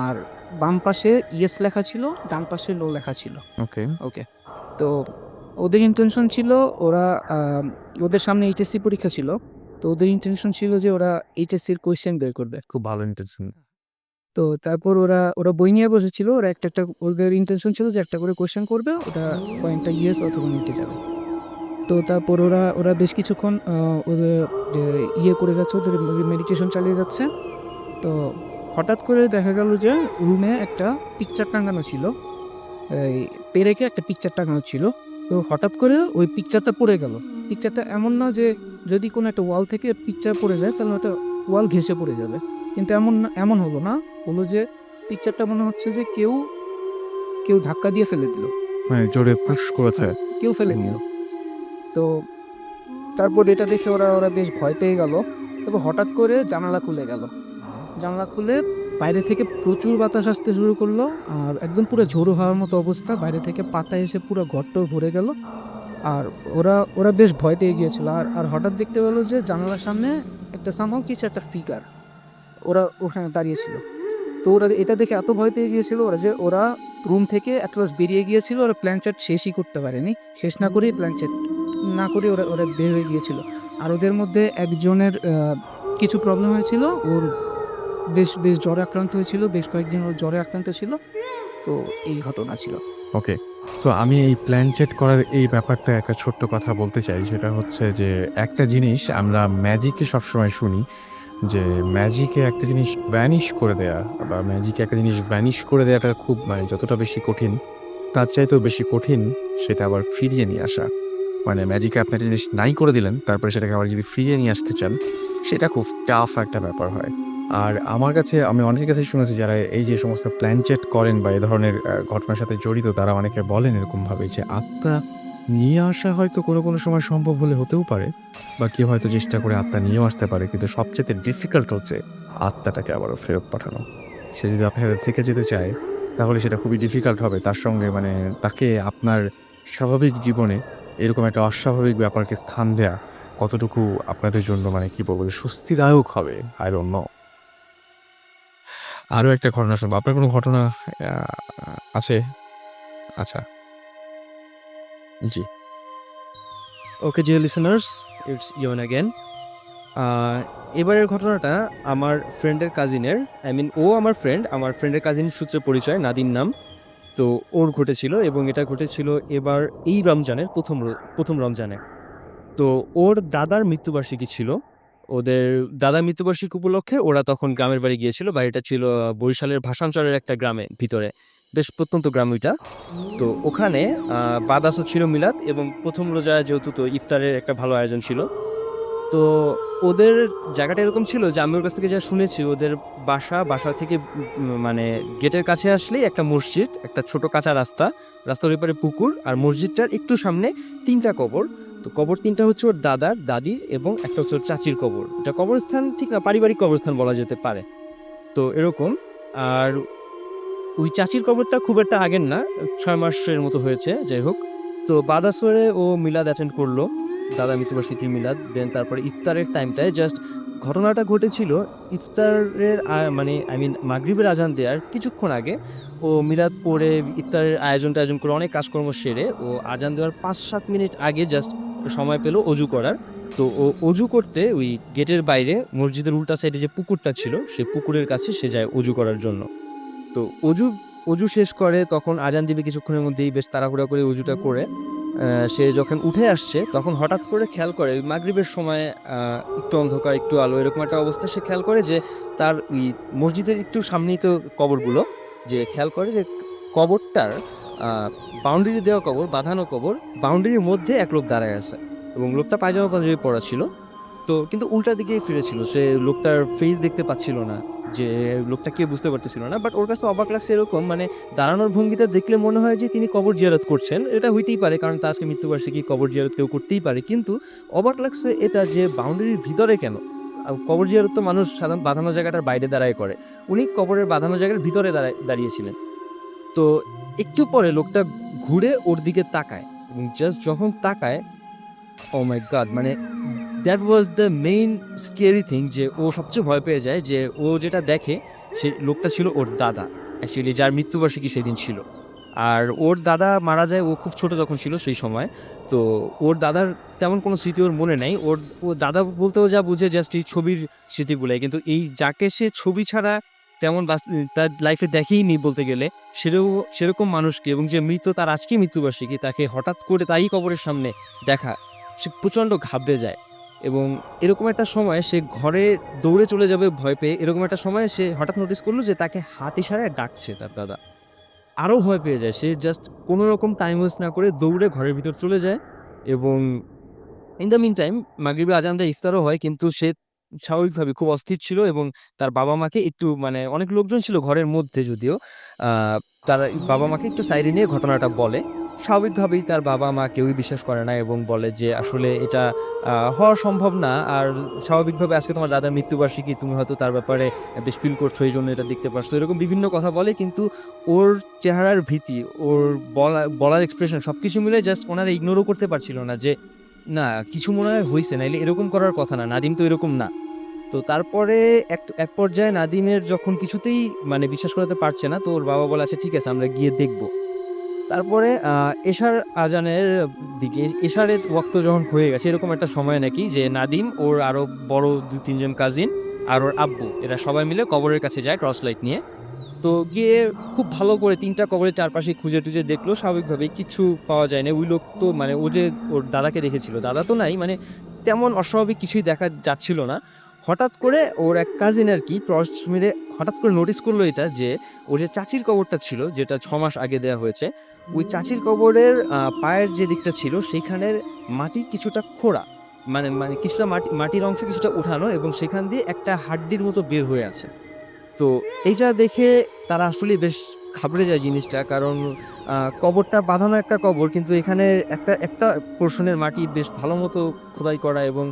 আর বাম পাশে ইয়েস লেখা ছিল, ডান পাশে নো লেখা ছিল। ওকে। ওকে। তো ওদের ইন্টেনশন ছিল ওদের সামনে এইচএসসি পরীক্ষা ছিল। তো ওদের ইন্টেনশন ছিল যে ওরা এইচএসসির কোয়েশ্চেন বের করবে। খুব ভালো ইন্টেনশন। তো তারপর ওরা বই নিয়ে বসেছিল। ওরা একটা ওদের ইন্টেনশন ছিল যে একটা করে কোয়েশ্চেন করবে, ওটা কয়েনটা ইয়েস অথবা নিতে যাবে। তো তারপর ওরা বেশ কিছুক্ষণ ওদের ইয়ে করে যাচ্ছে, ওদের মেডিটেশন চালিয়ে যাচ্ছে। তো হঠাৎ করে দেখা গেল যে রুমে একটা পিকচার টাঙানো ছিল, এই পেরেকে একটা পিকচার টাঙানো ছিল। তো হঠাৎ করে ওই পিকচারটা পড়ে গেল। পিকচারটা এমন না যে যদি কোনো একটা ওয়াল থেকে পিকচার পড়ে যায় তাহলে ওটা ওয়াল ঘেঁষে পড়ে যাবে, কিন্তু এমন হলো না। হলো যে পিকচারটা মনে হচ্ছে যে কেউ ধাক্কা দিয়ে ফেলে দিল, মানে জোরে পুশ করেছে। কেউ ফেলে দিল। তো তারপর এটা দেখে ওরা বেশ ভয় পেয়ে গেল। তবে হঠাৎ করে জানালা খুলে বাইরে থেকে প্রচুর বাতাস আসতে শুরু করলো, আর একদম পুরো ঝোড়ো হওয়ার মতো অবস্থা। বাইরে থেকে পাতা এসে পুরো ঘরটাও ভরে গেল। আর ওরা বেশ ভয় পেয়ে গিয়েছিল। আর হঠাৎ দেখতে পেলো যে জানালার সামনে কিছু একটা ফিগার ওরা ওখানে দাঁড়িয়েছিল। তো ওরা এটা দেখে এত ভয় পেয়ে গিয়েছিল ওরা রুম থেকে এক ক্লাস বেরিয়ে গিয়েছিল। ওরা প্ল্যানচেট শেষই করতে পারেনি, শেষ না করেই না করে ওরা বের হয়ে গিয়েছিল। আর ওদের মধ্যে একজনের কিছু প্রবলেম হয়েছিল, ওর বেশ জ্বরে আক্রান্ত হয়েছিল, বেশ কয়েকদিন ওর জ্বরে আক্রান্ত ছিল। তো এই ঘটনা ছিল। ওকে। সো আমি এই প্ল্যান চেট করার এই ব্যাপারটা একটা ছোট্ট কথা বলতে চাই। সেটা হচ্ছে যে একটা জিনিস আমরা ম্যাজিকে সবসময় শুনি যে ম্যাজিকে একটা জিনিস ভ্যানিশ করে দেয়া বা ম্যাজিকে একটা জিনিস ভ্যানিশ করে দেওয়াটা খুব মানে যতটা বেশি কঠিন তার চাইতেও বেশি কঠিন সেটা আবার ফিরিয়ে নিয়ে আসা। মানে ম্যাজিকে আপনি একটা জিনিস নাই করে দিলেন, তারপরে সেটাকে আবার যদি ফিরিয়ে নিয়ে আসতে চান সেটা খুব টাফ একটা ব্যাপার হয়। আর আমার কাছে আমি অনেকের কাছে শুনেছি যারা এই যে সমস্ত প্ল্যান চেট করেন বা এই ধরনের ঘটনার সাথে জড়িত তারা অনেকে বলেন এরকমভাবে যে আত্মা নিয়ে আসা হয়তো কোনো সময় সম্ভব হলে হতেও পারে, বা কেউ হয়তো চেষ্টা করে আত্মা নিয়েও আসতে পারে, কিন্তু সবচেয়ে ডিফিকাল্ট হচ্ছে আত্মাটাকে আবারও ফেরত পাঠানো। সে যদি আপনার সাথে থেকে যেতে চায় তাহলে সেটা খুবই ডিফিকাল্ট হবে। তার সঙ্গে মানে তাকে আপনার স্বাভাবিক জীবনে এরকম একটা অস্বাভাবিক ব্যাপারকে স্থান দেয়া কতটুকু আপনাদের জন্য মানে কি বলবো স্বস্তিদায়ক হবে আই ডোন্ট নো। আরও একটা ঘটনা শুনবো। আপনার কোনো ঘটনা আছে? আচ্ছা, জি। Okay dear listeners, it's Ian again. এবারের ঘটনাটা আমার ফ্রেন্ডের কাজিনের, ও আমার ফ্রেন্ডের কাজিনের সূত্রে পরিচয়, নাদিম নাম। তো ওর ঘটেছিল এবং এটা ঘটেছিল এবার এই রমজানের প্রথম রমজানে। তো ওর দাদার মৃত্যুবার্ষিকী ছিল। ওদের দাদার মৃত্যুবার্ষিকী উপলক্ষে ওরা তখন গ্রামের বাড়ি গিয়েছিল। বাড়িটা ছিল বরিশালের ভাসানচরের একটা গ্রামে ভিতরে, বেশ প্রত্যন্ত গ্রাম ওইটা। তো ওখানে বাদাসও ছিল মিলাদ, এবং প্রথম রোজায় যেহেতু তো ইফতারের একটা ভালো আয়োজন ছিল। তো ওদের জায়গাটা এরকম ছিল যে আমি ওর কাছ থেকে যা শুনেছি, ওদের বাসা থেকে মানে গেটের কাছে আসলেই একটা মসজিদ, একটা ছোট কাঁচা রাস্তার ওই পারে পুকুর, আর মসজিদটার একটু সামনে 3টা কবর। তো কবর 3টা হচ্ছে ওর দাদার, দাদির এবং একটা হচ্ছে ওর চাচির কবর। এটা কবরস্থান ঠিক না, পারিবারিক কবরস্থান বলা যেতে পারে। তো এরকম। আর ওই চাচির কবরটা খুব একটা আগের না, 6 মাসের মতো হয়েছে, যাই হোক। তো বাদাসরে ও মিলাদ অ্যাটেন্ড করলো, দাদা মৃত্যুবার্ষিকীর মিলাদ। দেন তারপরে ইফতারের টাইমটায় জাস্ট ঘটনাটা ঘটেছিল ইফতারের মাগরিবের আজান দেওয়ার কিছুক্ষণ আগে। ও মিলাদ পড়ে ইফতারের আয়োজন করে অনেক কাজকর্ম সেরে ও আজান দেওয়ার 5-7 মিনিট আগে জাস্ট সময় পেল অজু করার। তো ও অজু করতে ওই গেটের বাইরে মসজিদের উল্টা সাইডে যে পুকুরটা ছিল সেই পুকুরের কাছে সে যায় অজু করার জন্য। তো অজু শেষ করে তখন আজান দিবে কিছুক্ষণের মধ্যেই, বেশ তাড়াহুড়া করে অজুটা করে সে যখন উঠে আসছে তখন হঠাৎ করে খেয়াল করে মাগরিবের সময় একটু অন্ধকার একটু আলো এরকম একটা অবস্থা। সে খেয়াল করে যে তার ওই মসজিদের একটু সামনেই তো কবরগুলো, যে খেয়াল করে যে কবরটার বাউন্ডারি দেওয়া কবর, বাঁধানো কবর, বাউন্ডারির মধ্যে এক লোক দাঁড়ায় আছে এবং লোকটা পায়জামা পাঞ্জাবি পরা ছিল। তো কিন্তু উল্টা দিকেই ফিরেছিল, সে লোকটার ফেস দেখতে পাচ্ছিল না, যে লোকটা কে বুঝতে পারতেছিল না। বাট ওর কাছে অবাক লাগছে এরকম, মানে দাঁড়ানোর ভঙ্গিটা দেখলে মনে হয় যে তিনি কবর জিয়ারত করছেন। এটা হইতেই পারে কারণ তার আজকে মৃত্যুবার্ষিকী, কবর জিয়ারত কেউ করতেই পারে। কিন্তু অবাক লাগছে এটা যে বাউন্ডারির ভিতরে কেন, কবর জিয়ারত তো মানুষ সাধারণত বাঁধানো জায়গাটার বাইরে দাঁড়ায় করে, উনি কবরের বাঁধানো জায়গার ভিতরে দাঁড়িয়েছিলেন। তো একটু পরে লোকটা ঘুরে ওর দিকে তাকায় এবং জাস্ট যখন তাকায়, ও মাই গড, মানে that was the main scary thing, যে ও সবচেয়ে ভয় পেয়ে যায় যে ও যেটা দেখে সে লোকটা ছিল ওর দাদা, অ্যাকচুয়ালি যার মৃত্যুবার্ষিকী সেদিন ছিল। আর ওর দাদা মারা যায়, ও খুব ছোট তখন ছিল সেই সময়। তো ওর দাদার তেমন কোনো স্মৃতি ওর মনে নাই, ও দাদা বলতেও যা বুঝে জাস্ট এই ছবির স্মৃতিগুলাই, কিন্তু এই যাকে সে ছবি ছাড়া তেমন তার লাইফে দেখেইনি বলতে গেলে, সেরকম মানুষকে, এবং যে মৃত তার আজকে মৃত্যুবার্ষিকী, তাকে হঠাৎ করে তাই কবরের সামনে দেখা, সে প্রচণ্ড ঘাবড়ে যায়। এবং এরকম একটা সময় সে ঘরে দৌড়ে চলে যাবে ভয় পেয়ে, এরকম একটা সময় সে হঠাৎ নোটিস করলো যে তাকে হাত ইশারায় ডাকছে তার দাদা। আরও ভয় পেয়ে যায় সে, জাস্ট কোনো রকম টাইম ওয়েস্ট না করে দৌড়ে ঘরের ভিতর চলে যায়। এবং ইন দ্য মিন টাইম মাগরিবের আজান দিয়ে ইফতারও হয়, কিন্তু সে স্বাভাবিকভাবে খুব অস্থির ছিল এবং তার বাবা-মাকে একটু, মানে অনেক লোকজন ছিল ঘরের মধ্যে যদিও, আ তারা বাবা-মাকে একটু সাইডে নিয়ে ঘটনাটা বলে। স্বাভাবিকভাবেই তার বাবা-মা কেউই বিশ্বাস করে না এবং বলে যে আসলে এটা হওয়া সম্ভব না। আর স্বাভাবিকভাবে আজকে তোমার দাদার মৃত্যুবার্ষিকী, তুমি হয়তো তার ব্যাপারে বেশ ফিল করছো, এইজন্য এটা দেখতে পারছো। এরকম বিভিন্ন কথা বলে, কিন্তু ওর চেহারার ভীতি, ওর বলার এক্সপ্রেশন সবকিছু মিলে জাস্ট ওনারা ইগনোরও করতে পারছিল না যে না, কিছু মনে হয় হইছে, নাইলে এরকম করার কথা না। নাদিম তো এরকম না। তো তারপরে এক পর্যায়ে নাদিমের যখন কিছুতেই মানে বিশ্বাস করাতে পারছে না, তো ওর বাবা বলে, "আচ্ছা ঠিক আছে, আমরা গিয়ে দেখব।" তারপরে এশার আজানের দিকে, এশারের ওয়াক্ত যখন হয়ে গেছে, এরকম একটা সময় নাকি যে নাদিম, ওর আরো বড় ২-৩ জন কাজিন আর ওর আব্বু, এরা সবাই মিলে কবরের কাছে যায় টর্চ লাইট নিয়ে। তো গিয়ে খুব ভালো করে ৩ টা কবরের চারপাশে খুঁজে-টুজে দেখলো, স্বাভাবিকভাবেই কিচ্ছু পাওয়া যায় না। ওই লোক তো, মানে ও যে ওর দাদাকে দেখেছিল, দাদা তো নাই, মানে তেমন অস্বাভাবিক কিছুই দেখা যাচ্ছিল না। হঠাৎ করে ওর এক কাজিন আরকি টর্চ মেরে হঠাৎ করে নোটিস করলো এটা, যে ওর যে চাচির কবরটা ছিল, যেটা ৬ মাস আগে দেয়া হয়েছে, ওই চাচির কবরের পায়ের যে দিকটা ছিল সেইখানের মাটি কিছুটা খোঁড়া। মানে কিছুটা মাটির অংশ কিছুটা উঠানো এবং সেখান দিয়ে একটা হাড্ডির মতো বের হয়ে আছে। তো এইটা দেখে তারা আসলেই বেশ ঘাবড়ে যায় জিনিসটা। কারণ কবরটা বাঁধানো একটা কবর, কিন্তু এখানে একটা পোরশনের মাটি বেশ ভালো মতো খোদাই করা এবং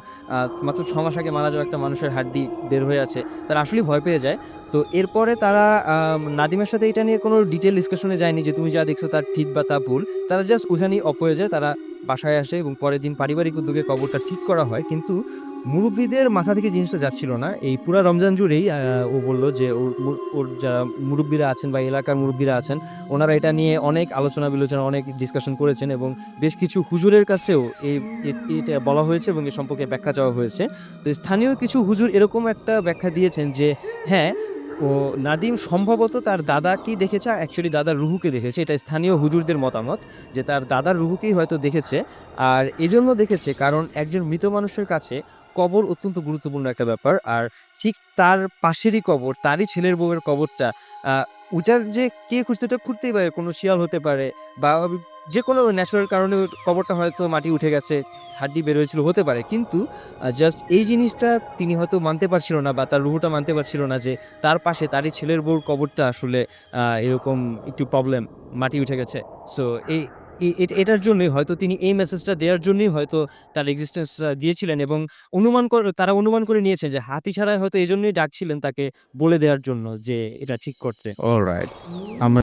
মাত্র ৬ মাস আগে মারা যাওয়া একটা মানুষের হাড্ডি বের হয়ে আছে। তারা আসলেই ভয় পেয়ে যায়। তো এরপরে তারা নাদিমের সাথে এটা নিয়ে কোনো ডিটেইল ডিসকাশন এ যায়নি যে তুমি যা দেখছো তার ঠিক বা তা ভুল। তারা জাস্ট ওইখানেই অফ হয়ে যায়। তারা বাসায় আসে এবং পরের দিন পারিবারিক উদ্যোগে কবরটা ঠিক করা হয়। কিন্তু মুরুব্বিদের মাথা থেকে জিনিসটা যাচ্ছিল না। এই পুরা রমজান জুড়েই ও বলল যে ওর যারা মুরুব্বিরা আছেন বা এলাকার মুরুব্বিরা আছেন, ওনারা এটা নিয়ে অনেক আলোচনা বিলোচনা, অনেক ডিসকাশন করেছেন এবং বেশ কিছু হুজুরের কাছেও এটা বলা হয়েছে এবং এ সম্পর্কে ব্যাখ্যা চাওয়া হয়েছে। তো স্থানীয় কিছু হুজুর এরকম একটা ব্যাখ্যা দিয়েছেন যে হ্যাঁ, নাদিম সম্ভবত তার দাদাকেই দেখেছে, অ্যাকচুয়ালি দাদার রুহুকে দেখেছে। এটা স্থানীয় হুজুরদের মতামত যে তার দাদার রুহুকেই হয়তো দেখেছে। আর এজন্য দেখেছে কারণ একজন মৃত মানুষের কাছে কবর অত্যন্ত গুরুত্বপূর্ণ একটা ব্যাপার। আর ঠিক তার পাশেরই কবর, তারই ছেলের বউয়ের কবরটা, ওইটার যে কে খুঁড়ছে ওটা খুঁড়তেই পারে, কোনো শিয়াল হতে পারে বা যেকোনো ন্যাচারাল কারণে ওই কবরটা হয়তো মাটি উঠে গেছে, হাড্ডি বের হয়েছিল, হতে পারে। কিন্তু জাস্ট এই জিনিসটা তিনি হয়তো মানতে পারছিল না বা তার রুহুটা মানতে পারছিল না যে তার পাশে তারই ছেলের বউর কবরটা আসলে এরকম একটু প্রবলেম, মাটি উঠে গেছে। সো এই এটার জন্যই হয়তো তিনি এই মেসেজটা দেওয়ার জন্যই হয়তো তার এক্সিস্টেন্স দিয়েছিলেন এবং তারা অনুমান করে নিয়েছে যে হাত ইশারায় হয়তো এজন্যই ডাকছিলেন তাকে বলে দেওয়ার জন্য যে এটা ঠিক করতে। অলরাইট। আমরা